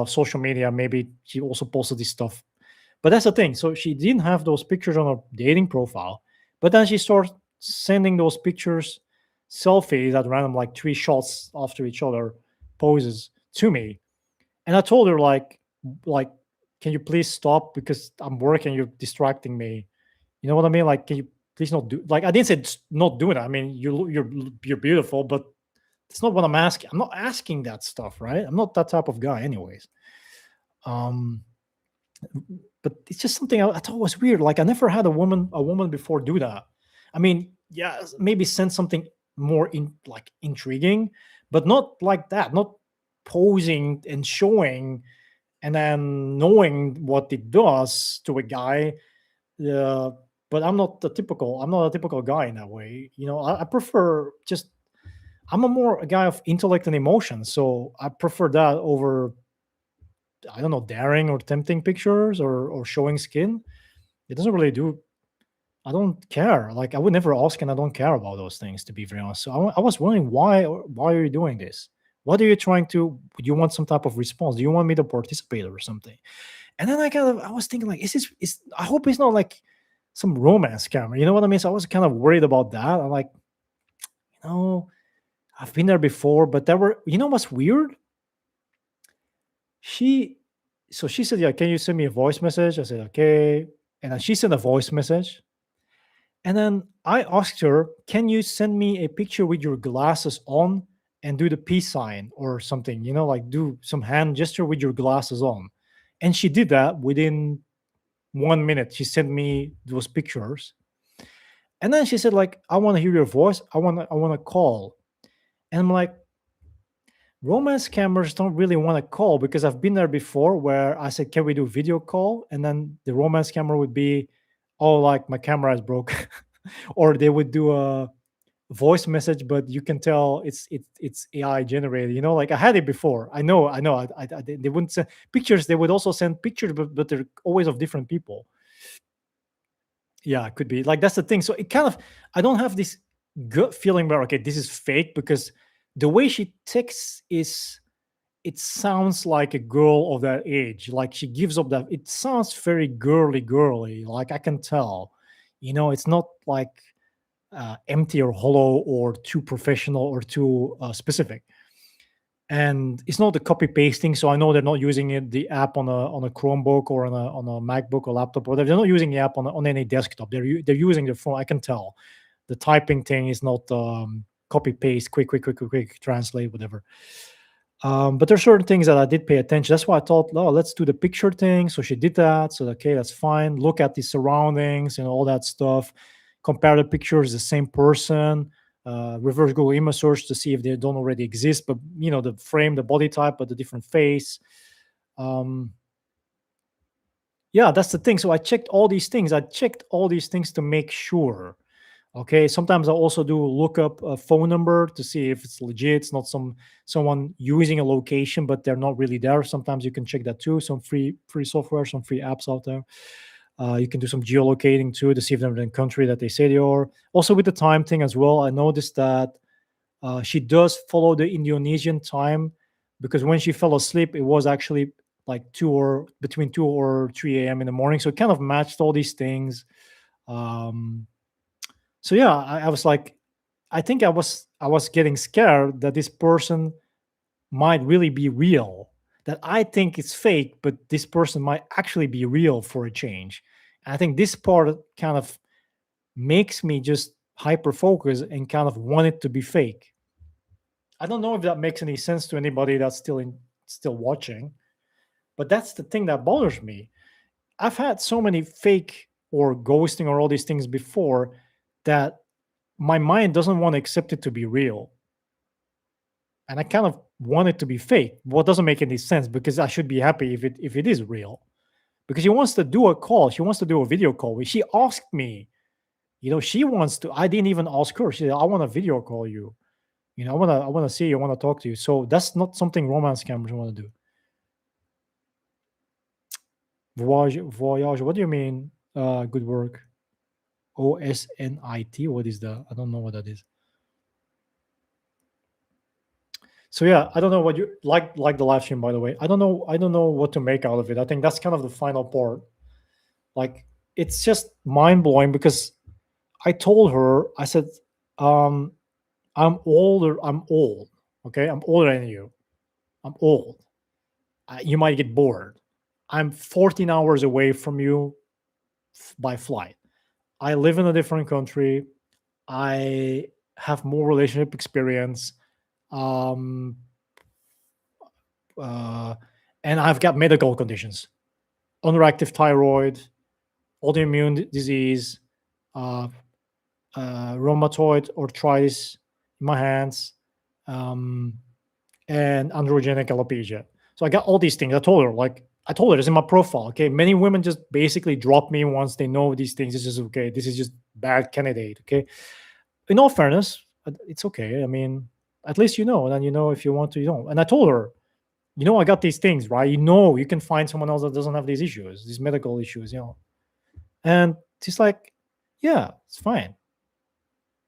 social media. Maybe she also posted this stuff. But that's the thing. So she didn't have those pictures on her dating profile, but then she started sending those pictures, selfies at random, like three shots after each other, poses to me. And I told her like, can you please stop because I'm working, you're distracting me. You know what I mean? Like, can you please not do like I didn't say not doing it. I mean, you're beautiful, but it's not what I'm asking. I'm not asking that stuff, right? I'm not that type of guy, anyways. Um, But it's just something I thought was weird. Like I never had a woman before do that. I mean, yeah, maybe send something more like intriguing, but not like that. Not posing and showing and then knowing what it does to a guy. Uh, but I'm not a typical guy in that way. I prefer just I'm a guy of intellect and emotion, so I prefer that over, I don't know, daring or tempting pictures or showing skin. It doesn't really do. I don't care. Like I would never ask, and I don't care about those things, to be very honest. So I was wondering why are you doing this? What are you trying to? Do you want some type of response? Do you want me to participate or something? And then I was thinking like, is this? Is I hope it's not like some romance scammer. You know what I mean? So I was kind of worried about that. I'm like, you know, I've been there before, but there were. You know what's weird? She she said, "Yeah, can you send me a voice message?" I said, "Okay." And then she sent a voice message. And then I asked her, "Can you send me a picture with your glasses on and do the peace sign or something, like do some hand gesture with your glasses on?" And she did that within 1 minute. She sent me those pictures. And then she said, like, "I want to hear your voice. I want to call." And I'm like, romance scammers don't really want to call because I've been there before where I said, "Can we do video call?" And then the romance scammer would be, "Oh, like my camera is broke." Or they would do a voice message, but you can tell it's AI generated. Like I had it before. I know. They wouldn't send pictures. They would also send pictures, but they're always of different people. Yeah, it could be like that's the thing. So it kind of I don't have this gut feeling where okay, this is fake because the way she texts is it sounds like a girl of that age. Like she gives up that. It sounds very girly. Like I can tell. It's not like empty or hollow or too professional or too specific. And it's not the copy pasting, so I know they're not using the app on a Chromebook or on a MacBook or laptop or whatever. They're not using the app on any desktop. They're using their phone. I can tell the typing thing is not copy paste, quick, translate, whatever. But there's certain things that I did pay attention. That's why I thought, oh, let's do the picture thing. So she did that. So okay, that's fine. Look at the surroundings and all that stuff. Compare the pictures, the same person. Reverse Google image search to see if they don't already exist. But the frame, the body type, but the different face. Um, yeah, that's the thing. So I checked all these things. I checked all these things to make sure. Okay, sometimes I also do look up a phone number to see if it's legit. It's not someone using a location, but they're not really there. Sometimes you can check that too. Some free software, some free apps out there. You can do some geolocating too to see if they're in the country that they say they are. Also with the time thing as well, I noticed that she does follow the Indonesian time because when she fell asleep, it was actually like between 2 or 3 a.m. in the morning. So it kind of matched all these things. Um, so yeah, I was like, I think I was getting scared that this person might really be real. That I think it's fake, but this person might actually be real for a change. And I think this part kind of makes me just hyper focus and kind of want it to be fake. I don't know if that makes any sense to anybody that's still watching, but that's the thing that bothers me. I've had so many fake or ghosting or all these things before that my mind doesn't want to accept it to be real. And I kind of want it to be fake. What doesn't make any sense because I should be happy if it is real. Because she wants to do a call, she wants to do a video call. She asked me, she wants to. I didn't even ask her. She said, "I want to video call you. I want to see you. I want to talk to you." So that's not something romance scammers want to do. Voyage. What do you mean? Good work. OSNIT. What is that? I don't know what that is. So yeah, I don't know what you like the live stream by the way. I don't know what to make out of it. I think that's kind of the final part. Like it's just mind-blowing because I told her, I said, um, I'm old. Okay, I'm older than you. I'm old. You might get bored. I'm 14 hours away from you by flight. I live in a different country. I have more relationship experience. Um, uh, and I've got medical conditions. underactive thyroid, autoimmune disease, uh, rheumatoid arthritis in my hands, um, and androgenic alopecia. So I got all these things. I told her it's in my profile. Okay, many women just basically drop me once they know these things. This is okay. This is just bad candidate. Okay, in all fairness, it's okay. I mean, at least you know, and then you know if you want to, you know. And I told her, you know, I got these things, right? You know, you can find someone else that doesn't have these issues, these medical issues, you know. And she's like, yeah, it's fine.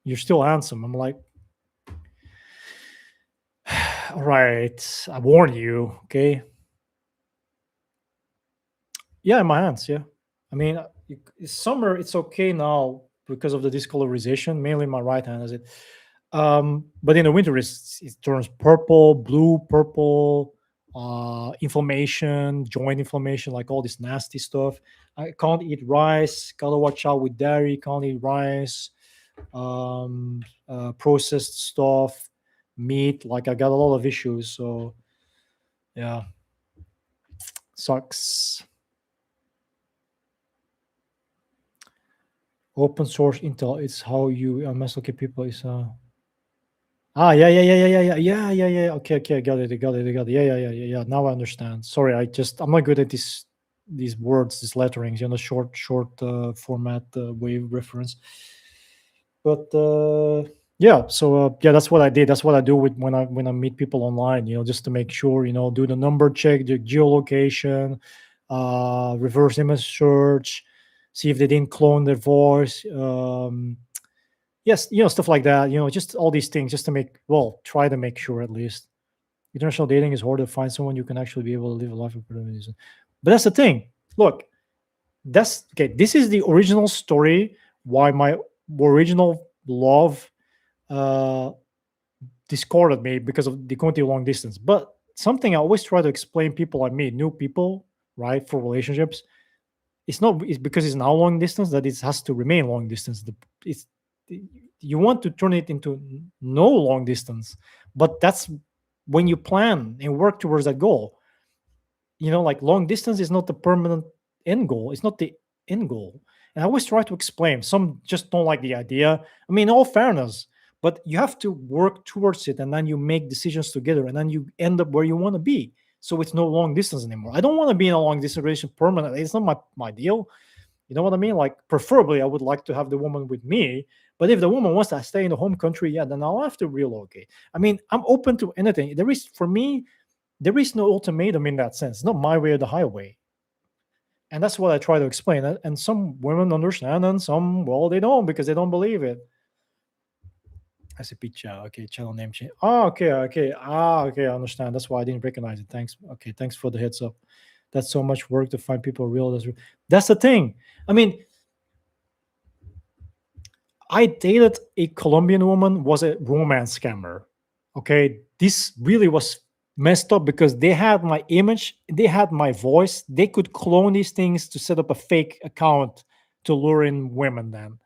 You're still handsome. I'm like, all right, I warned you. Okay. Yeah, in my hands. Yeah. I mean, summer, it's okay now because of the discolorization, mainly my right hand as it. But in the winter, it turns purple, blue, purple, inflammation, joint inflammation, like all this nasty stuff. I can't eat rice. Gotta watch out with dairy. Can't eat rice. Processed stuff, meat. Like I got a lot of issues. So yeah, sucks. Open source Intel. It's how you mess okay people is yeah, yeah, yeah, yeah, yeah, yeah, yeah, yeah, yeah. Okay, okay, I got it, I got it, I got it. Yeah, yeah, yeah, yeah, yeah. Now I understand. Sorry, I'm not good at these words, these letterings, you know, short format wave reference. But yeah, so yeah, that's what I did. That's what I do with when I meet people online, you know, just to make sure, you know, do the number check, the geolocation, reverse image search, see if they didn't clone their voice. Yes, you know, stuff like that, you know, just all these things just to make, well, try to make sure at least. International dating is hard to find someone you can actually be able to live a life of opportunities. But that's the thing. Look, that's okay. This is the original story why my original love uh discarded me because of the going to long distance. But something I always try to explain people I meet, new people, right, for relationships, it's because it's now long distance that it has to remain long distance. It's you want to turn it into no long distance, but that's when you plan and work towards that goal. You know, like long distance is not the permanent end goal. It's not the end goal. And I always try to explain. Some just don't like the idea. I mean, in all fairness, but you have to work towards it, and then you make decisions together, and then you end up where you want to be. So it's no long distance anymore. I don't want to be in a long distance relationship permanently. It's not my deal. You know what I mean? Like, preferably, I would like to have the woman with me. But if the woman wants to stay in the home country, yeah, then I'll have to relocate. I mean, I'm open to anything. There is, for me, there is no ultimatum in that sense. It's not my way or the highway. And that's what I try to explain. And some women understand, and some, well, they don't because they don't believe it. I said pizza. Okay, channel name change. Oh, okay, okay. Okay, I understand. That's why I didn't recognize it. Thanks. Okay, thanks for the heads up. That's so much work to find people real. That's the thing. I mean, I dated a Colombian woman, was a romance scammer. Okay, this really was messed up because they had my image, they had my voice, they could clone these things to set up a fake account to lure in women. Then,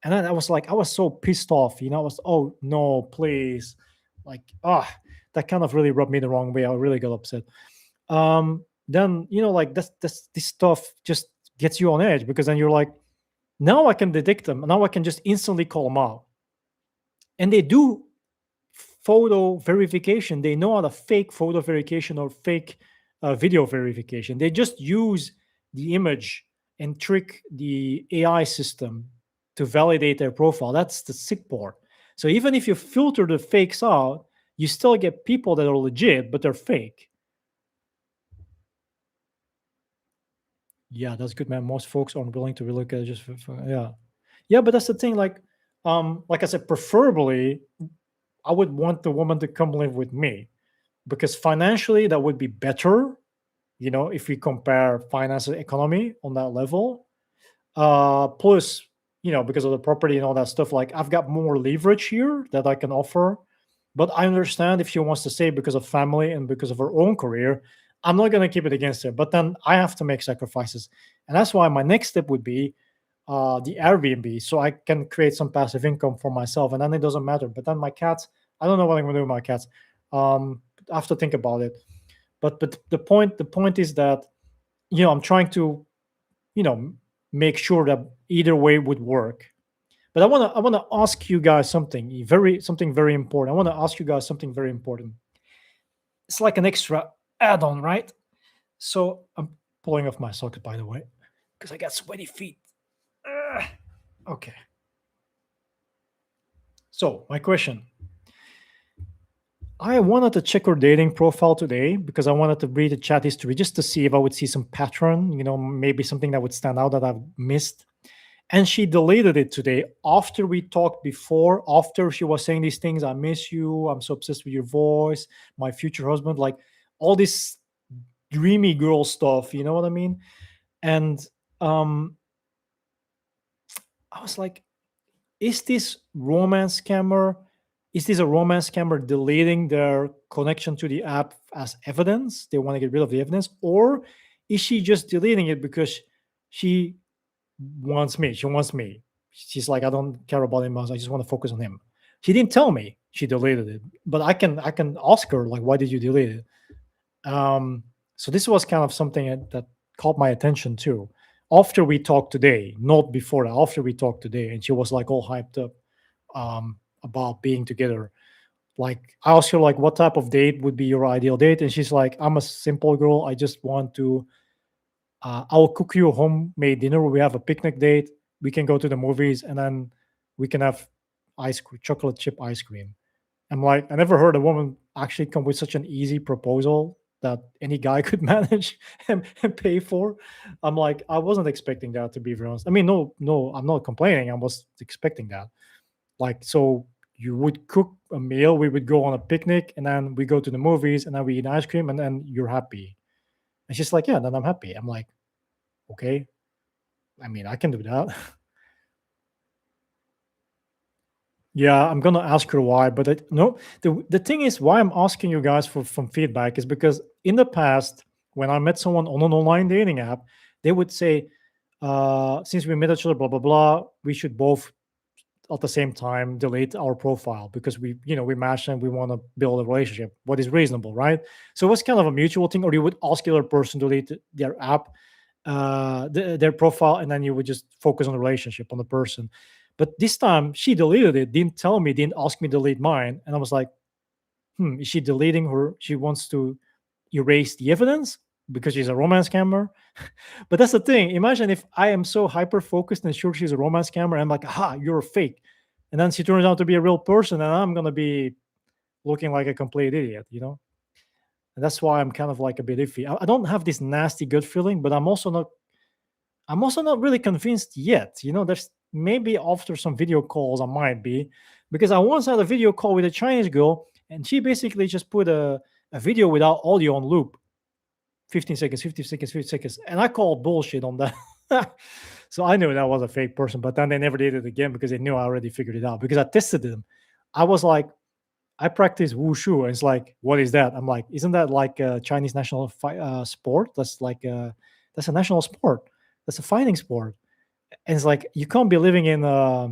and then I was like, I was so pissed off. You know, I was, oh no, please, like, that kind of really rubbed me the wrong way. I really got upset. Then, you know, like that's this stuff just gets you on edge because then you're like, now I can detect them. Now I can just instantly call them out. And they do photo verification. They know how to fake photo verification or fake video verification. They just use the image and trick the AI system to validate their profile. That's the sick part. So even if you filter the fakes out, you still get people that are legit, but they're fake. Yeah, that's good, man. Most folks aren't willing to relocate just yeah. Yeah, but that's the thing. Like I said, preferably I would want the woman to come live with me because financially that would be better. You know, if we compare finance and economy on that level, plus, you know, because of the property and all that stuff, like I've got more leverage here that I can offer. But I understand if she wants to stay because of family and because of her own career, I'm not going to keep it against her. But then I have to make sacrifices, and that's why my next step would be the Airbnb, so I can create some passive income for myself, and then it doesn't matter. But then my cats, I don't know what I'm going to do with my cats. I have to think about it. But the point is that I'm trying to, you know, make sure that either way would work. But I want to ask you guys something very important. I want to ask you guys something very important. It's like an extra add-on, right? So I'm pulling off my socket, by the way, because I got sweaty feet. Ugh. Okay. So my question: I wanted to check her dating profile today because I wanted to read the chat history just to see if I would see some pattern, maybe something that would stand out that I've missed. And she deleted it today after we talked before, after she was saying these things. I miss you. I'm so obsessed with your voice. My future husband, like all this dreamy girl stuff. You know what I mean? And um, I was like, is this romance scammer? Is this a romance scammer deleting their connection to the app as evidence? They want to get rid of the evidence, or is she just deleting it because she wants me? She wants me. She's like, I don't care about him. I just want to focus on him. She didn't tell me she deleted it, but I can ask her like, why did you delete it? Um, so this was kind of something that caught my attention too. After we talked today, not before that, after we talked today, and she was like all hyped up about being together. Like I asked her like, what type of date would be your ideal date, and she's like, I'm a simple girl. I just want to. I'll cook you a homemade dinner. We have a picnic date. We can go to the movies, and then we can have ice cream, chocolate chip ice cream. I'm like, I never heard a woman actually come with such an easy proposal that any guy could manage and pay for. I'm like, I wasn't expecting that, to be very honest. I mean, no, no, I'm not complaining. I was expecting that. Like, so you would cook a meal, we would go on a picnic, and then we go to the movies, and then we eat ice cream, and then you're happy. And she's like, yeah, then I'm happy. I'm like, okay. I mean, I can do that. Yeah, I'm gonna ask her why, but no. The thing is, why I'm asking you guys for some feedback is because in the past, when I met someone on an online dating app, they would say, "Since we met each other, blah blah blah, we should both at the same time delete our profile because we match and we want to build a relationship. What is reasonable, right?" So it was kind of a mutual thing, or you would ask the other person to delete their app, their profile, and then you would just focus on the relationship, on the person. But this time she deleted it, didn't tell me, didn't ask me to delete mine, and I was like, is she deleting her? She wants to erase the evidence because she's a romance scammer. But that's the thing. Imagine if I am so hyper focused and sure she's a romance scammer. I'm like, aha, you're a fake. And then she turns out to be a real person, and I'm gonna be looking like a complete idiot. And that's why I'm kind of like a bit iffy. I don't have this nasty gut feeling, but I'm also not really convinced yet. There's maybe after some video calls I might be, because I once had a video call with a Chinese girl, and she basically just put a video without audio on loop, 15 seconds, 50 seconds, 50 seconds. And I called bullshit on that. So I knew that was a fake person, but then they never did it again because they knew I already figured it out because I tested them. I was like, I practice wushu. And it's like, what is that? I'm like, isn't that like a Chinese national sport? That's a national sport. That's a fighting sport. And it's like, you can't be living in, I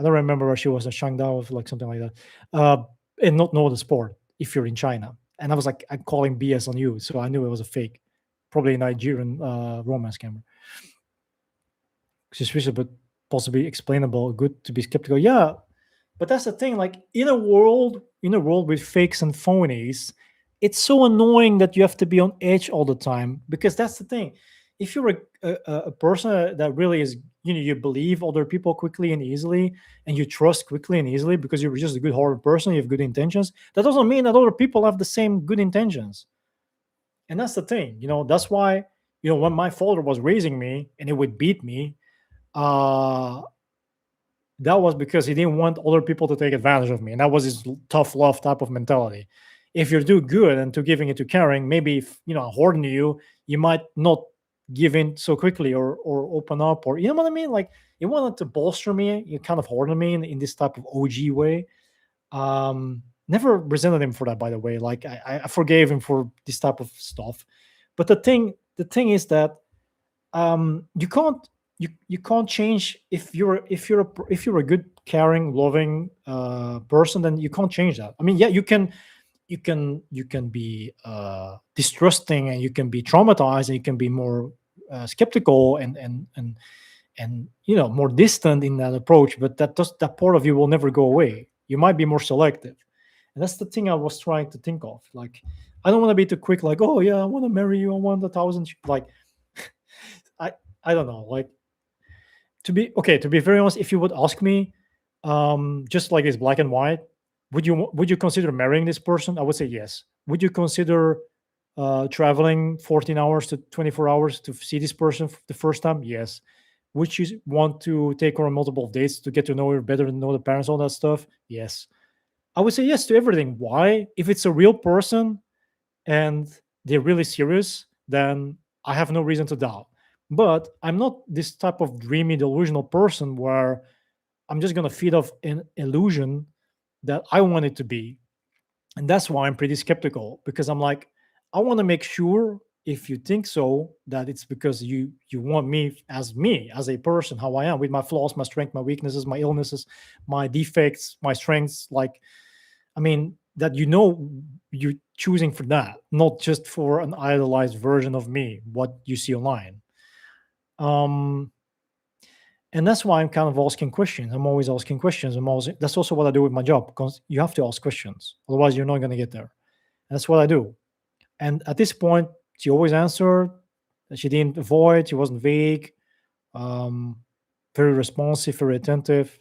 don't remember where she was, in Shangdao or like something like that, uh, and not know the sport if you're in China. And I was like, I'm calling BS on you. So I knew it was a fake, probably a Nigerian romance scammer. Suspicious, but possibly explainable. Good to be skeptical. Yeah, but that's the thing. Like in a world with fakes and phonies, it's so annoying that you have to be on edge all the time because that's the thing. If you're a person that really is, you believe other people quickly and easily, and you trust quickly and easily because you're just a good-hearted person, you have good intentions. That doesn't mean that other people have the same good intentions. And that's the thing. That's why when my father was raising me and he would beat me, uh that was because he didn't want other people to take advantage of me, and that was his tough love type of mentality. If you're too good and too giving and too caring, maybe if I harden you, you might not give in so quickly or open up, or you know what I mean. Like, he wanted to bolster me, you kind of harden me in this type of OG way. Never resented him for that, by the way. Like, I forgave him for this type of stuff. But the thing is that you can't change. If you're a good, caring, loving person, then you can't change that. I mean, yeah, you can you can be distrusting, and you can be traumatized, and you can be more skeptical, and more distant in that approach. But that part of you will never go away. You might be more selective, and that's the thing I was trying to think of. Like, I don't want to be too quick. Like, oh yeah, I want to marry you. I want 1,000. Like, I I don't know. Like, to be very honest, if you would ask me, just like this black and white, would you consider marrying this person? I would say yes. Would you consider traveling 14 hours to 24 hours to see this person the first time? Yes. Would you want to take her on multiple dates to get to know her better and know the parents, all that stuff? Yes. I would say yes to everything. Why? If it's a real person and they're really serious, then I have no reason to doubt. But I'm not this type of dreamy, delusional person where I'm just gonna feed off an illusion that I want it to be. And that's why I'm pretty skeptical, because I'm like, I want to make sure, if you think so, that it's because you want me as a person, how I am, with my flaws, my strengths, my weaknesses, my illnesses, my defects, my strengths. Like, I mean, that you're choosing for that, not just for an idolized version of me, what you see online. Um, and that's why I'm kind of asking questions. I'm always asking questions. That's also what I do with my job, because you have to ask questions, otherwise you're not going to get there. And that's what I do. And at this point, she always answered. She didn't avoid. She wasn't vague. Um, very responsive, very attentive.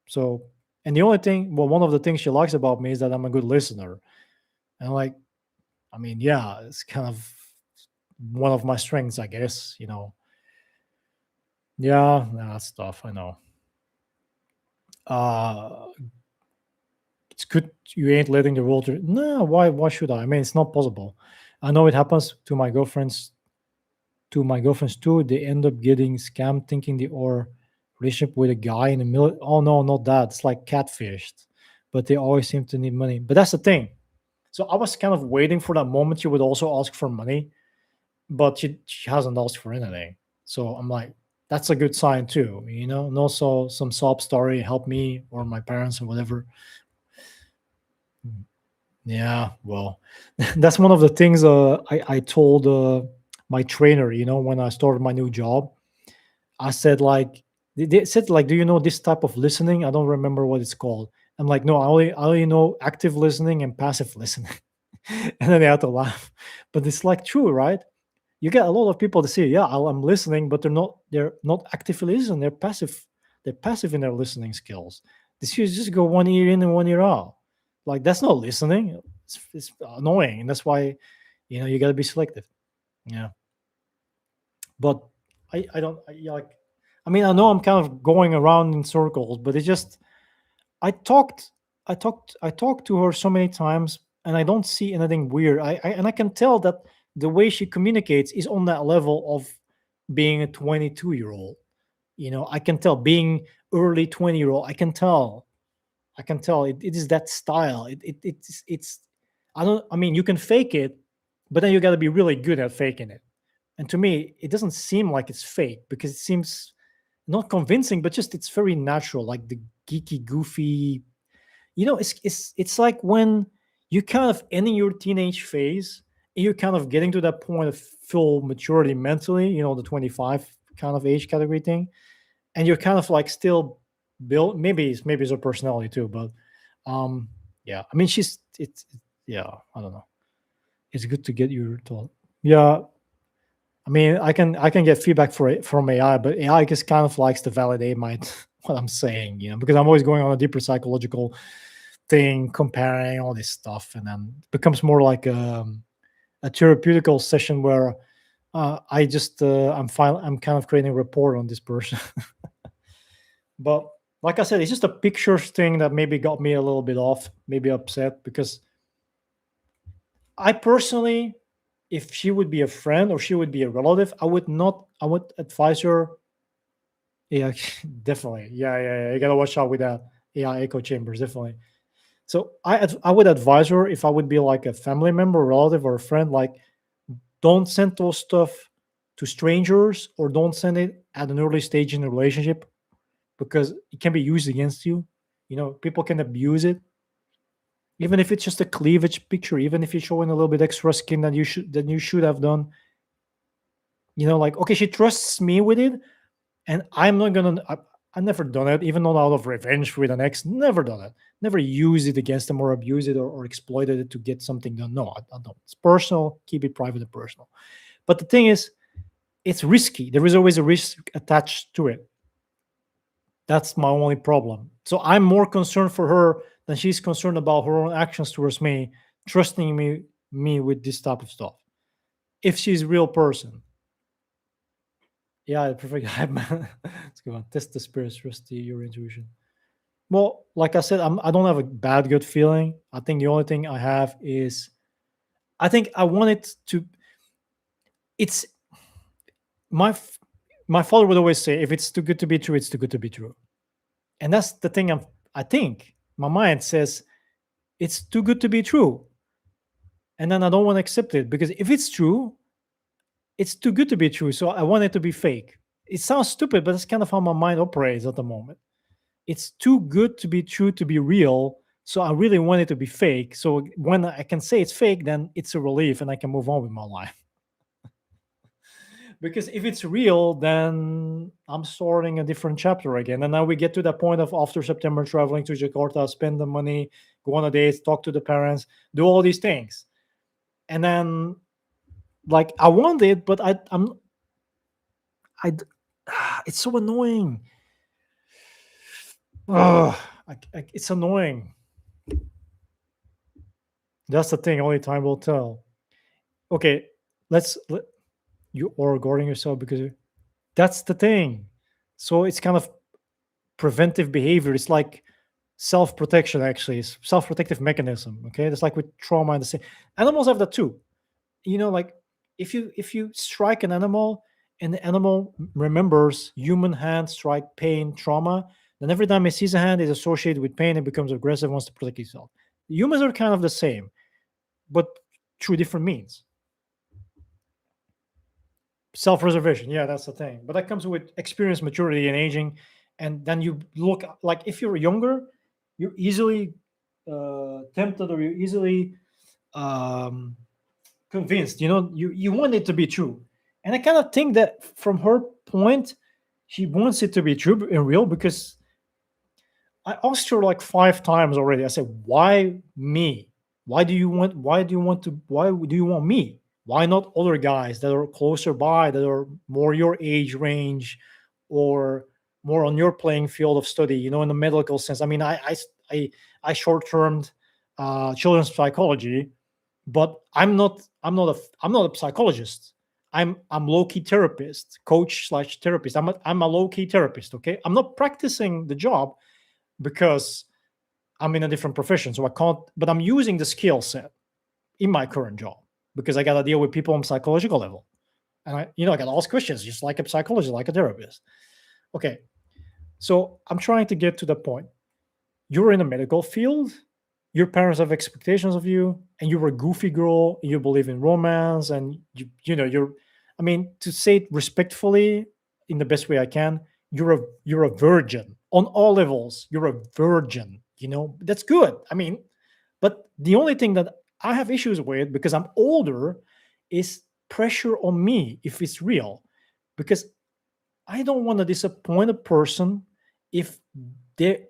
So, and the only thing, well, one of the things she likes about me is that I'm a good listener. And like, I mean, yeah, it's kind of one of my strengths, I guess. Yeah, nah, that's tough. I know. Uh, it's good you ain't letting the world. No, why should I? I mean, it's not possible. I know it happens to my girlfriends too. They end up getting scammed thinking they are relationship with a guy in the middle. Oh no, not that. It's like catfished. But they always seem to need money. But that's the thing. So I was kind of waiting for that moment she would also ask for money, but she hasn't asked for anything. So I'm like, that's a good sign too. And also some sob story help me or my parents or whatever. Yeah, well, that's one of the things I told my trainer, when I started my new job. I said, like, they said, like, do you know this type of listening? I don't remember what it's called. I'm like, no, I only know active listening and passive listening. And then they had to laugh. But it's like true, right? You get a lot of people to say, yeah, I'm listening, but they're not actively listening. They're passive. They're passive in their listening skills. This is just go one ear in and one ear out. Like, that's not listening. It's annoying, and that's why you got to be selective. Yeah, but I don't like. I mean, I know I'm kind of going around in circles, but it's just I talked, I talked to her so many times, and I don't see anything weird. And I can tell that the way she communicates is on that level of being a 22-year-old. I can tell, being early 20-year-old. I can tell it is that style. It's I don't. I mean, you can fake it, but then you got to be really good at faking it. And to me, it doesn't seem like it's fake, because it seems not convincing, but just it's very natural, like the geeky, goofy. It's like when you kind of ending your teenage phase, and you're kind of getting to that point of full maturity mentally, the 25 kind of age category thing, and you're kind of like still built. Maybe it's her personality too, but yeah. I mean, yeah. I don't know. It's good to get your thought. Yeah, I mean, I can get feedback from AI, but AI just kind of likes to validate my what I'm saying, because I'm always going on a deeper psychological thing, comparing all this stuff, and then it becomes more like a therapeutical session where I'm kind of creating a report on this person. But like I said, it's just a pictures thing that maybe got me a little bit off, maybe upset, because I personally, if she would be a friend or she would be a relative, I would not. I would advise her. Yeah, definitely. Yeah, yeah, yeah. You gotta watch out with that AI echo chambers, definitely. So I would advise her, if I would be like a family member, relative, or a friend, like, don't send those stuff to strangers, or don't send it at an early stage in the relationship, because it can be used against you. People can abuse it. even if it's just a cleavage picture, even if you're showing a little bit extra skin that you should have done. Like, okay, she trusts me with it, and I'm not gonna. I never done it, even not out of revenge with an ex. Never done it. Never used it against them or abused it or exploited it to get something done. No, I don't. It's personal. Keep it private and personal. But the thing is, it's risky. There is always a risk attached to it. That's my only problem. So I'm more concerned for her than she's concerned about her own actions towards me, trusting me with this type of stuff. If she's a real person. Yeah, perfect hype man. Let's go on. Test the spirits, trust your intuition. Well, like I said, I don't have a bad gut feeling. I think the only thing I have is I think I want it to. It's my f- my father would always say, if it's too good to be true, it's too good to be true, and that's the thing. I think my mind says it's too good to be true, and then I don't want to accept it because if it's true, it's too good to be true. So I want it to be fake. It sounds stupid, but that's kind of how my mind operates at the moment. It's too good to be true to be real. So I really want it to be fake. So when I can say it's fake, then it's a relief and I can move on with my life. Because if it's real, then I'm starting a different chapter again. And now we get to that point of after September traveling to Jakarta, spend the money, go on a date, talk to the parents, do all these things. And then like I want it, but I it's so annoying. Ugh, it's annoying. That's the thing. Only time will tell. Okay, you are guarding yourself because that's the thing. So it's kind of preventive behavior. It's like self protection. Actually, it's self protective mechanism. Okay, it's like with trauma and the same. Animals have that too. Like if you strike an animal and the animal remembers human hand strike pain trauma, then every time it sees a hand is associated with pain, it becomes aggressive, wants to protect itself. Humans are kind of the same, but through different means. Self-preservation, yeah, that's the thing. But that comes with experience, maturity, and aging. And then you look like if you're younger, you're easily tempted or you're easily um, convinced. You want it to be true. And I kind of think that from her point, she wants it to be true and real because I asked her like 5 times already. I said, "Why me? Why do you want? Why do you want to? Why do you want me? Why not other guys that are closer by, that are more your age range, or more on your playing field of study? In the medical sense. I mean, I short-termed children's psychology, but I'm not a psychologist. I'm low key therapist, coach slash therapist. I'm a low key therapist. Okay, I'm not practicing the job because I'm in a different profession. So I can't, but I'm using the skill set in my current job because I got to deal with people on psychological level. And I got to ask questions just like a psychologist, like a therapist. Okay. So I'm trying to get to the point. You're in a medical field, your parents have expectations of you, and you're a goofy girl, you believe in romance, and you're, I mean, to say it respectfully in the best way I can, you're a virgin on all levels. You're a virgin, that's good. I mean, but the only thing that I have issues with because I'm older is pressure on me if it's real. Because I don't want to disappoint a person if they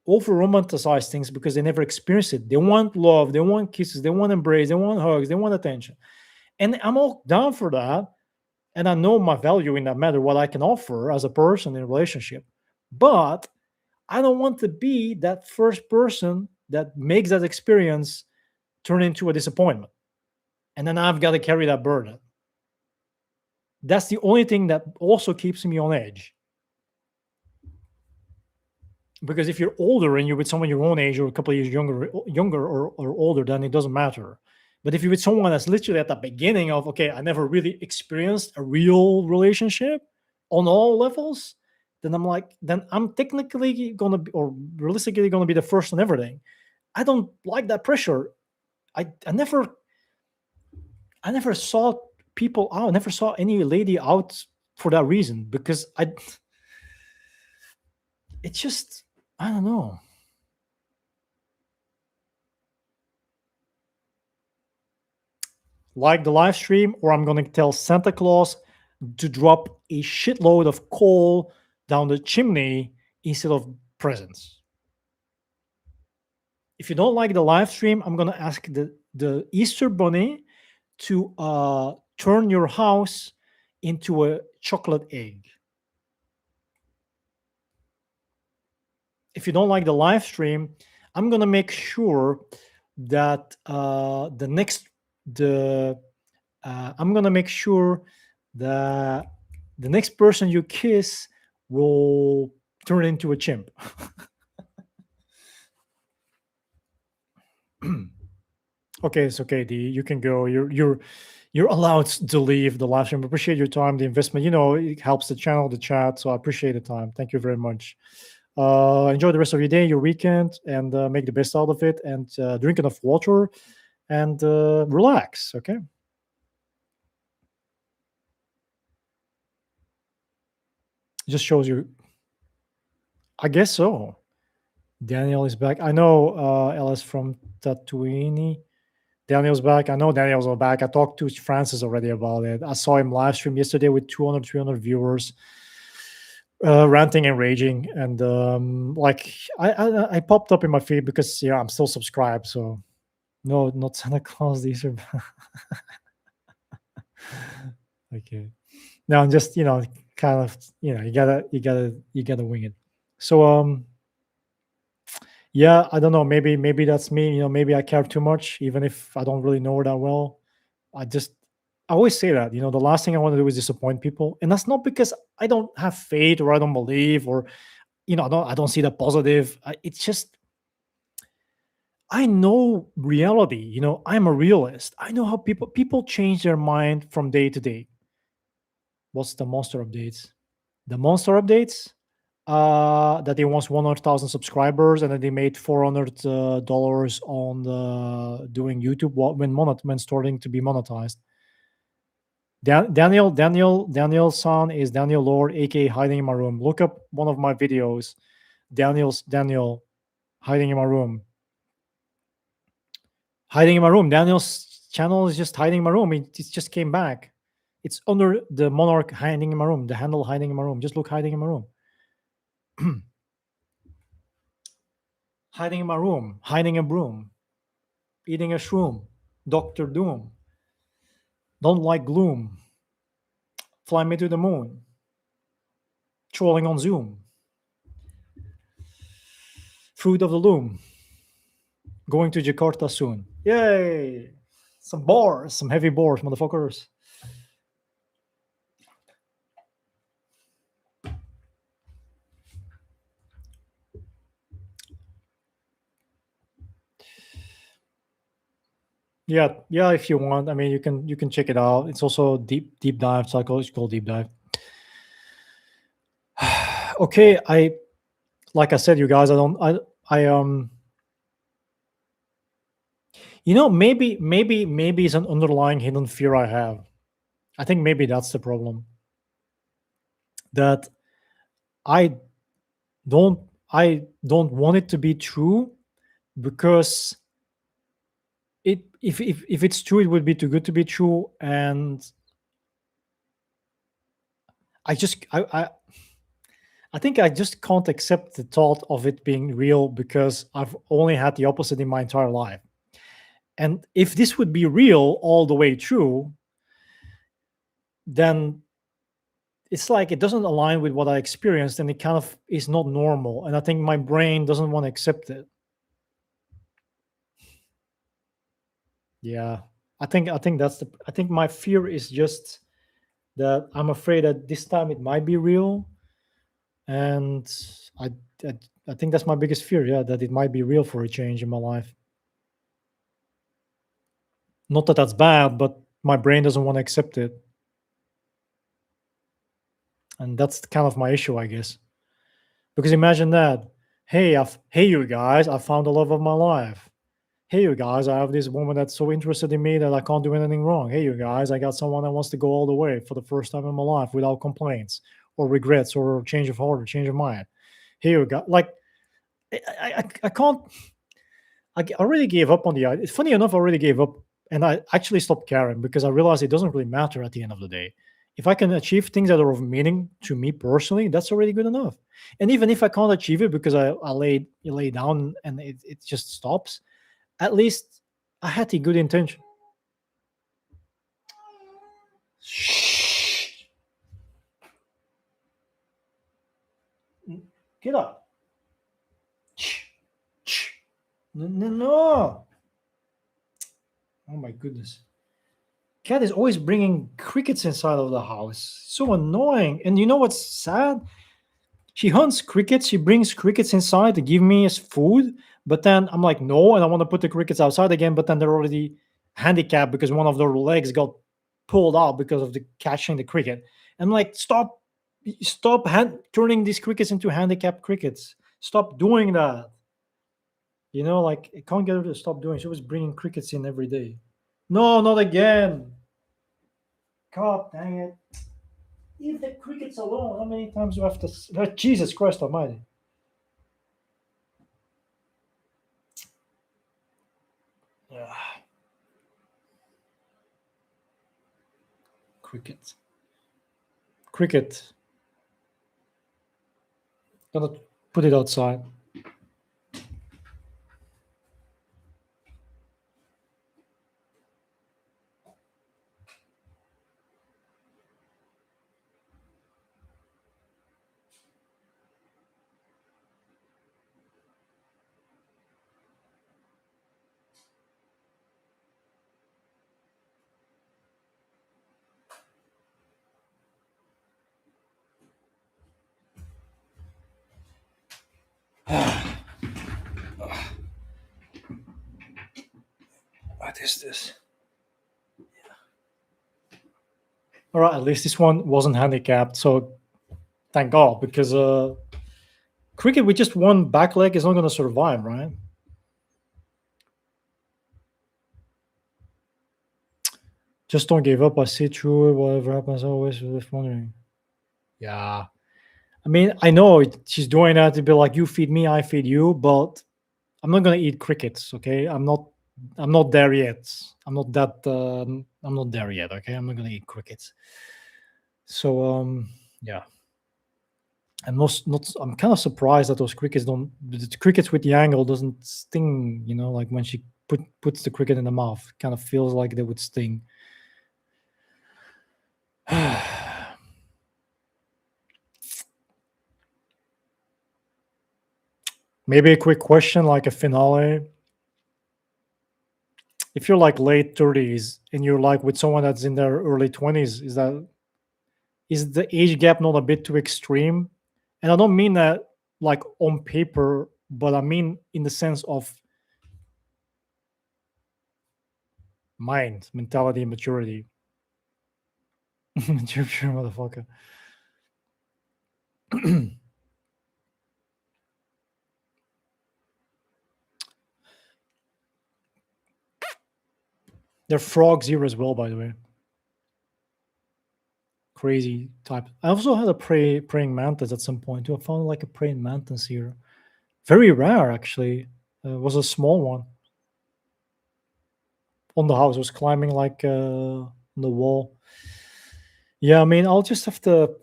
over romanticize things because they never experienced it. They want love, they want kisses, they want embrace, they want hugs, they want attention. And I'm all down for that. And I know my value in that matter, what I can offer as a person in a relationship. But I don't want to be that first person that makes that experience turn into a disappointment. And then I've got to carry that burden. That's the only thing that also keeps me on edge. Because if you're older and you're with someone your own age or a couple of years younger or older, then it doesn't matter. But if you're with someone that's literally at the beginning of, okay, I never really experienced a real relationship on all levels, then I'm like, then I'm technically gonna be, or realistically gonna be the first on everything. I don't like that pressure. I never saw people out. I never saw any lady out for that reason because it's just, I don't know. like the live stream, or I'm going to tell Santa Claus to drop a shitload of coal down the chimney instead of presents. If you don't like the live stream, I'm going to ask the Easter Bunny to turn your house into a chocolate egg. If you don't like the live stream, I'm going to make sure that I'm going to make sure that the next person you kiss will turn into a chimp. Okay, it's okay, D. You can go. You're allowed to leave the live stream. Appreciate your time, the investment. It helps the channel, the chat. So I appreciate the time. Thank you very much. Enjoy the rest of your day, your weekend, and make the best out of it. And drink enough water, and relax. Okay. Just shows you. I guess so. Daniel is back. I know Ellis from Tatooine. Daniel's back. I know Daniel's back. I talked to Francis already about it. I saw him live stream yesterday with 200, 300 viewers, ranting and raging. And like I popped up in my feed because I'm still subscribed. So no, not Santa Claus. These are okay. Now I'm just kind of you gotta wing it. So yeah, I don't know. Maybe that's me. Maybe I care too much, even if I don't really know her that well. I always say that. The last thing I want to do is disappoint people, and that's not because I don't have faith or I don't believe or I don't see the positive. It's just I know reality. I'm a realist. I know how people change their mind from day to day. What's the monster updates? The monster updates that they want 100,000 subscribers and then they made $400 on doing YouTube when starting to be monetized. Daniel San is Daniel Lord, aka hiding in my room. Look up one of my videos. Daniel hiding in my room. Hiding in my room. Daniel's channel is just hiding in my room. It just came back. It's under the monarch hiding in my room. The handle hiding in my room. Just look hiding in my room. Hiding in my room, hiding a broom, eating a shroom, Doctor Doom, don't like gloom, fly me to the moon, trolling on Zoom, fruit of the loom, going to Jakarta soon. Yay! Some bars, some heavy bars, motherfuckers. Yeah. If you want, I mean, you can check it out. It's also deep dive, psychological deep dive. Okay, like I said, you guys, maybe it's an underlying hidden fear I have. I think maybe that's the problem. That I don't want it to be true because if it's true, it would be too good to be true, and I think I just can't accept the thought of it being real because I've only had the opposite in my entire life. And if this would be real all the way through, then it's like it doesn't align with what I experienced and it kind of is not normal. And I think my brain doesn't want to accept it. Yeah. I think I think my fear is just that I'm afraid that this time it might be real. And I I, I think that's my biggest fear, yeah, that it might be real for a change in my life. Not that that's bad, but my brain doesn't want to accept it. And that's kind of my issue, I guess. Because imagine that. Hey you guys, I found the love of my life. Hey you guys, I have this woman that's so interested in me that I can't do anything wrong. Hey you guys, I got someone that wants to go all the way for the first time in my life without complaints or regrets or change of heart or change of mind. Hey you guys, like I can't. I already gave up on the idea. It's funny enough, I already gave up And I actually stopped caring because I realized it doesn't really matter at the end of the day. If I can achieve things that are of meaning to me personally, that's already good enough. And even if I can't achieve it because I lay down and it just stops, at least I had the good intention. Shh. Get up. Shh. Shh. No, no, no. Oh my goodness. Cat is always bringing crickets inside of the house. So annoying. And you know what's sad? She hunts crickets. She brings crickets inside to give me as food. But then I'm like, no, and I want to put the crickets outside again. But then they're already handicapped because one of their legs got pulled out because of the catching the cricket. I'm like, stop turning these crickets into handicapped crickets. Stop doing that. Like I can't get her to stop doing. She was bringing crickets in every day. No, not again. God dang it. Leave the crickets alone. How many times do I have to? Jesus Christ Almighty. Ah, cricket. Cricket. Gotta put it outside. What is this? All right, at least this one wasn't handicapped, so thank God. Because cricket with just one back leg is not going to survive, right? Just don't give up. I see through it. Whatever happens, always worth wondering. Yeah, I mean, I know she's doing that to be like, you feed me, I feed you, but I'm not gonna eat crickets. Okay, I'm not. I'm not there yet. I'm not that. I'm not there yet. Okay, I'm not gonna eat crickets. So yeah. Not. I'm kind of surprised that those crickets don't. The crickets with the angle doesn't sting. Like when she puts the cricket in the mouth, kind of feels like they would sting. Maybe a quick question, like a finale. If you're like late 30s and you're like with someone that's in their early 20s, is the age gap not a bit too extreme? And I don't mean that like on paper, but I mean in the sense of mind, mentality, and maturity. Mature motherfucker. They're frogs here as well, by the way. Crazy type. I also had a praying mantis at some point too. I found like a praying mantis here. Very rare, actually. It was a small one on the house. It was climbing like on the wall. Yeah, I mean, I'll just have to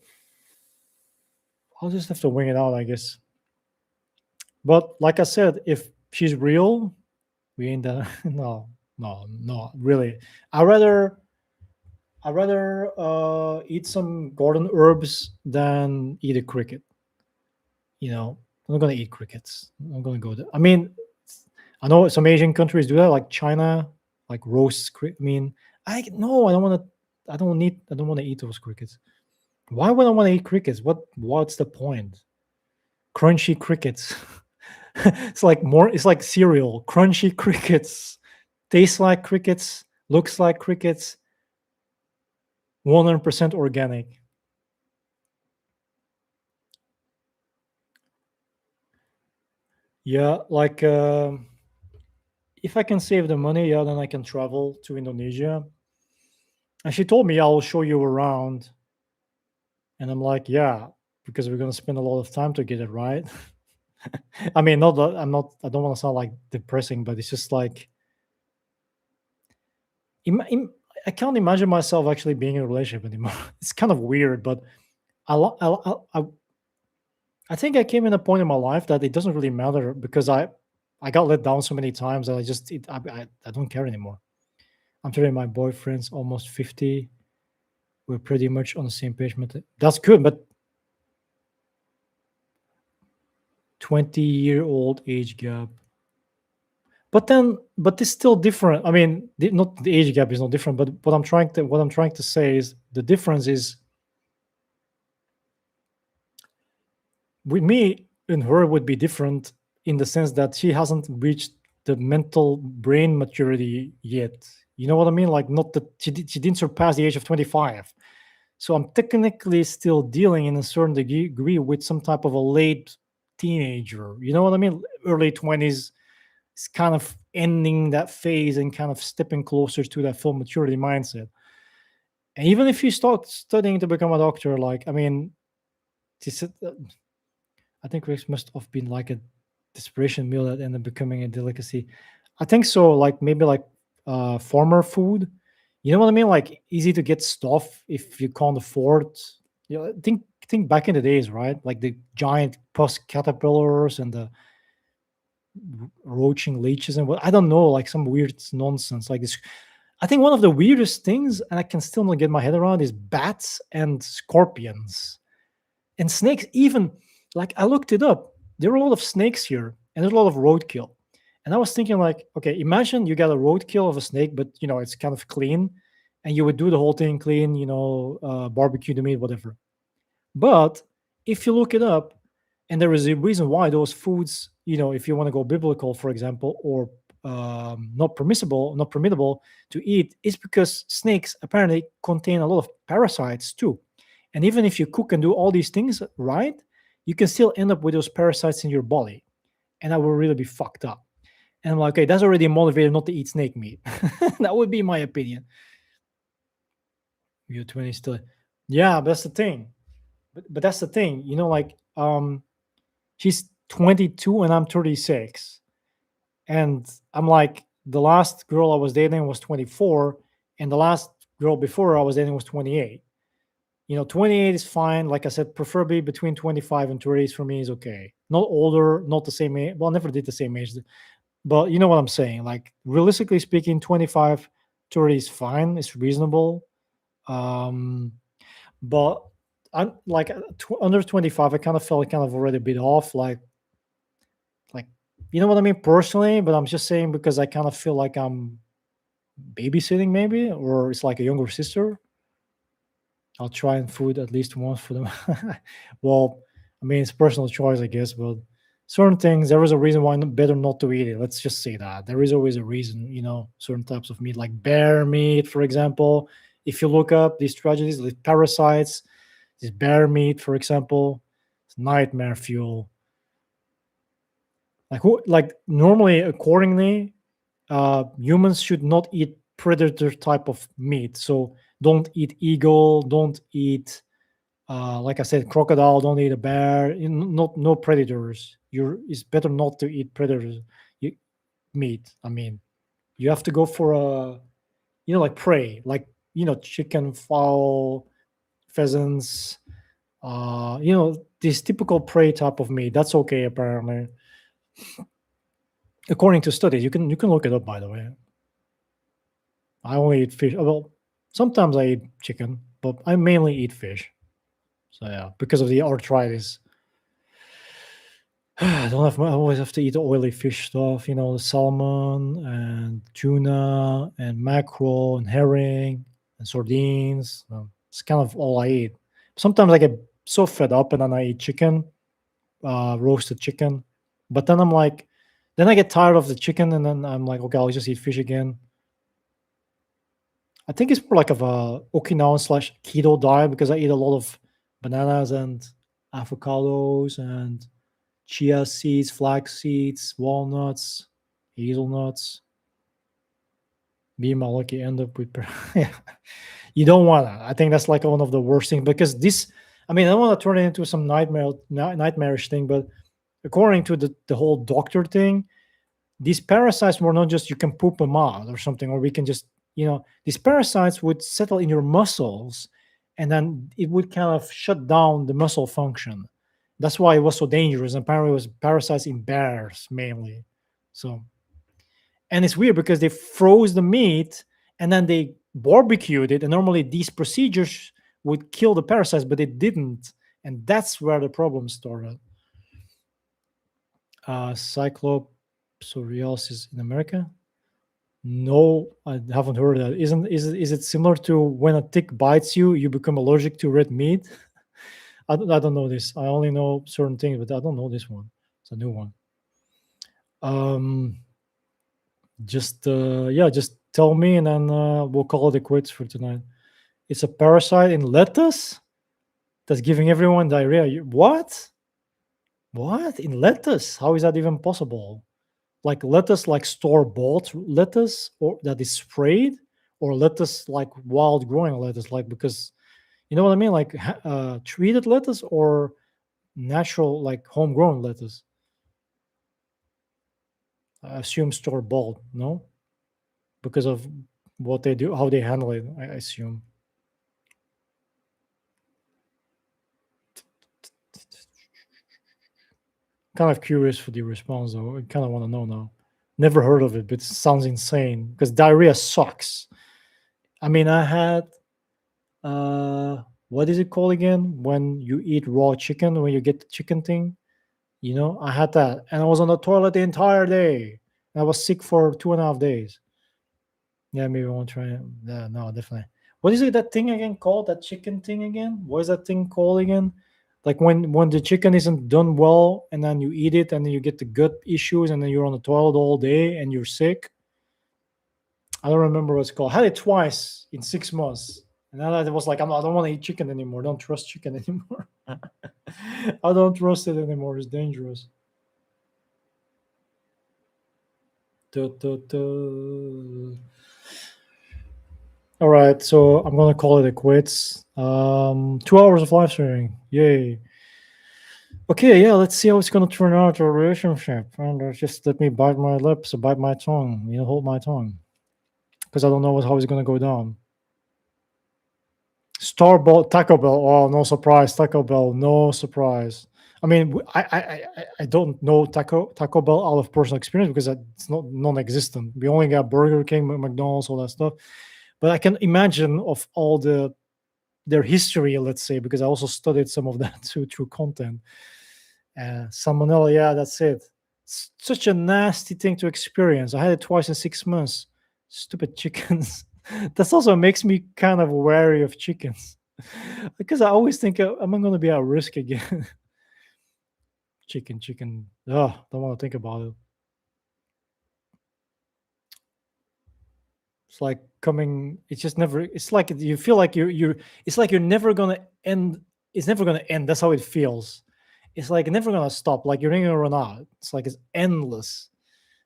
wing it out, I guess. But like I said, if she's real, we ain't that. No, no, no, really. I rather I rather eat some garden herbs than eat a cricket. I'm not gonna eat crickets. I'm gonna go there. I mean, I know some Asian countries do that, like China, like roast. I mean, I no, I don't want to. I don't need. I don't want to eat those crickets. Why would I want to eat crickets? What's the point? Crunchy crickets. It's like cereal. Crunchy crickets. Tastes like crickets. Looks like crickets. 100% organic. Yeah, like if I can save the money, yeah, then I can travel to Indonesia. And she told me I'll show you around, and I'm like, yeah, because we're gonna spend a lot of time to get it right. I mean, not that I'm not. I don't want to sound like depressing, but it's just like I can't imagine myself actually being in a relationship anymore. It's kind of weird, but I, lo- I think I came in a point in my life that it doesn't really matter because I got let down so many times that I don't care anymore. I'm telling my boyfriend's almost 50. We're pretty much on the same page. That's good, but 20-year-old age gap. But it's still different. I mean, not the age gap is not different, but what I'm trying to say is the difference is with me and her would be different in the sense that she hasn't reached the mental brain maturity yet. You know what I mean? Like not that she didn't surpass the age of 25. So I'm technically still dealing in a certain degree with some type of a late teenager. You know what I mean? Early 20s is kind of ending that phase and kind of stepping closer to that full maturity mindset. And even if you start studying to become a doctor, like I mean, this, I think Rex must have been like a desperation meal that ended up becoming a delicacy. I think so. Like maybe like farmer food. You know what I mean? Like easy to get stuff if you can't afford. You know, think back in the days, right? Like the giant pus caterpillars and the roaching leeches and what I don't know, like some weird nonsense like this. I think one of the weirdest things, and I can still not get my head around, is bats and scorpions and snakes. Even like I looked it up, there are a lot of snakes here, and there's a lot of roadkill. And I was thinking, like, okay, imagine you got a roadkill of a snake, but you know it's kind of clean, and you would do the whole thing clean, barbecue the meat, whatever. But if you look it up, and there is a reason why those foods, if you want to go biblical, for example, or not permittable to eat, is because snakes apparently contain a lot of parasites too. And even if you cook and do all these things right, you can still end up with those parasites in your body. And that will really be fucked up. And I'm like, okay, that's already a motivator not to eat snake meat. That would be my opinion. You're 20 still. Yeah, but that's the thing. But that's the thing, like she's 22 and I'm 36. And I'm like, the last girl I was dating was 24, and the last girl before I was dating was 28. 28 is fine. Like I said, preferably between 25 and 30 for me is okay. Not older, not the same age. Well, I never did the same age, but you know what I'm saying. Like realistically speaking, 25, 30 is fine. It's reasonable. Um, but I'm like under 25, I kind of felt kind of already a bit off. Like you know what I mean personally, but I'm just saying because I kind of feel like I'm babysitting maybe, or it's like a younger sister. I'll try and food at least once for them. Well, I mean, it's personal choice, I guess, but certain things, there is a reason why better not to eat it. Let's just say that. There is always a reason, certain types of meat, like bear meat, for example. If you look up these tragedies, like parasites, this bear meat, for example, it's nightmare fuel. Like normally, accordingly, humans should not eat predator type of meat. So don't eat eagle, don't eat like I said, crocodile, don't eat a bear, not no predators. It's better not to eat predators meat. I mean, you have to go for a like prey, like chicken, fowl, pheasants, this typical prey type of meat. That's okay apparently. According to studies, you can look it up by the way. I only eat fish. Well, sometimes I eat chicken, but I mainly eat fish. So yeah, because of the arthritis. I don't have. I always have to eat oily fish stuff. The salmon and tuna and mackerel and herring and sardines. It's kind of all I eat. Sometimes I get so fed up and then I eat chicken, roasted chicken. But then I'm like, then I get tired of the chicken and then I'm like, okay, I'll just eat fish again. I think it's more like of a Okinawan slash keto diet because I eat a lot of bananas and avocados and chia seeds, flax seeds, walnuts, hazelnuts. Me and my lucky end up with. Yeah. You don't want that. I think that's like one of the worst things because this. I mean, I don't want to turn it into some nightmarish thing, but according to the whole doctor thing, these parasites were not just you can poop them out or something, or we can just these parasites would settle in your muscles, and then it would kind of shut down the muscle function. That's why it was so dangerous. And apparently, it was parasites in bears mainly. So, and it's weird because they froze the meat and then they barbecued it. And normally, these procedures would kill the parasites, but it didn't. And that's where the problem started. Cyclopsoriasis in America? No, I haven't heard that. Is it similar to when a tick bites you, you become allergic to red meat? I don't know this. I only know certain things, but I don't know this one. It's a new one. Um, just tell me, and then we'll call it a quits for tonight. It's a parasite in lettuce that's giving everyone diarrhea. What? What in lettuce? How is that even possible? Like lettuce, like store bought lettuce, or that is sprayed, or lettuce like wild growing lettuce, like, because you know what I mean, like treated lettuce or natural like homegrown lettuce. I assume store bought, no, because of what they do, how they handle it. I assume. Kind of curious for the response though. I kind of want to know now. Never heard of it, but it sounds insane because diarrhea sucks. I mean, I had what is it called again when you eat raw chicken, when you get the chicken thing? I had that, and I was on the toilet the entire day. I was sick for 2.5 days. Yeah, maybe I won't try it. Yeah, no, definitely. What is it, that thing again called? That chicken thing again? What is that thing called again? Like when the chicken isn't done well, and then you eat it, and then you get the gut issues, and then you're on the toilet all day, and you're sick. I don't remember what it's called. I had it twice in 6 months, and then I was like, I don't want to eat chicken anymore. Don't trust chicken anymore. I don't trust it anymore. It's dangerous. Duh, duh, duh. All right, so I'm gonna call it a quits. 2 hours of live streaming, yay! Okay, yeah, let's see how it's gonna turn out our relationship. And just let me bite my lips or bite my tongue. Hold my tongue, because I don't know how it's gonna go down. Starbucks, Taco Bell. Oh, no surprise. Taco Bell, no surprise. I mean, I don't know Taco Bell out of personal experience because it's not non-existent. We only got Burger King, McDonald's, all that stuff. But I can imagine of all their history, let's say, because I also studied some of that too through content. Salmonella, yeah, that's it. Such a nasty thing to experience. I had it twice in 6 months. Stupid chickens. That's also makes me kind of wary of chickens because I always think, am I going to be at risk again? Chicken. Oh, don't want to think about it. It's like coming. It's just never. It's like you feel like you're. It's like you're never gonna end. It's never gonna end. That's how it feels. It's like never gonna stop. Like you're never gonna run out. It's like it's endless.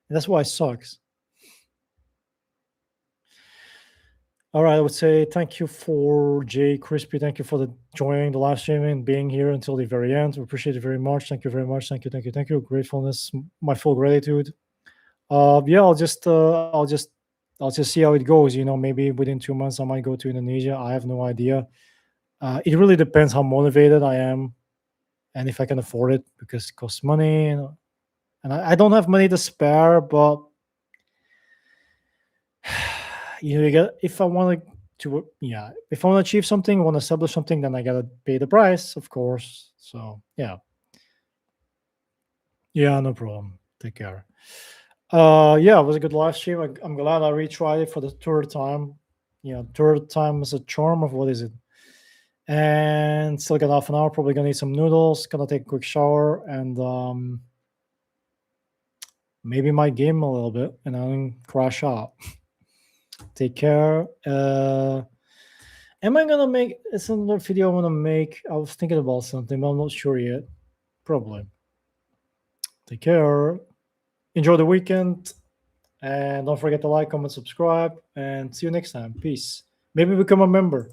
And that's why it sucks. All right, I would say thank you for Jay Crispy. Thank you for joining the live stream and being here until the very end. We appreciate it very much. Thank you very much. Thank you. Gratefulness, my full gratitude. Yeah, I'll just see how it goes. Maybe within 2 months I might go to Indonesia. I have no idea. It really depends how motivated I am and if I can afford it, because it costs money, and I don't have money to spare. But you get, if I want to, yeah, if I want to achieve something, want to establish something, then I gotta pay the price, of course. So yeah, no problem. Take care. Yeah, it was a good live stream. I'm glad I retried it for the third time. Third time is a charm of what is it? And still got half an hour. Probably gonna eat some noodles. Gonna take a quick shower and maybe might game a little bit and then crash out. Take care. Am I gonna make? It's another video I want to make. I was thinking about something, but I'm not sure yet. Probably. Take care. Enjoy the weekend. And don't forget to like, comment, subscribe, and see you next time. Peace. Maybe become a member.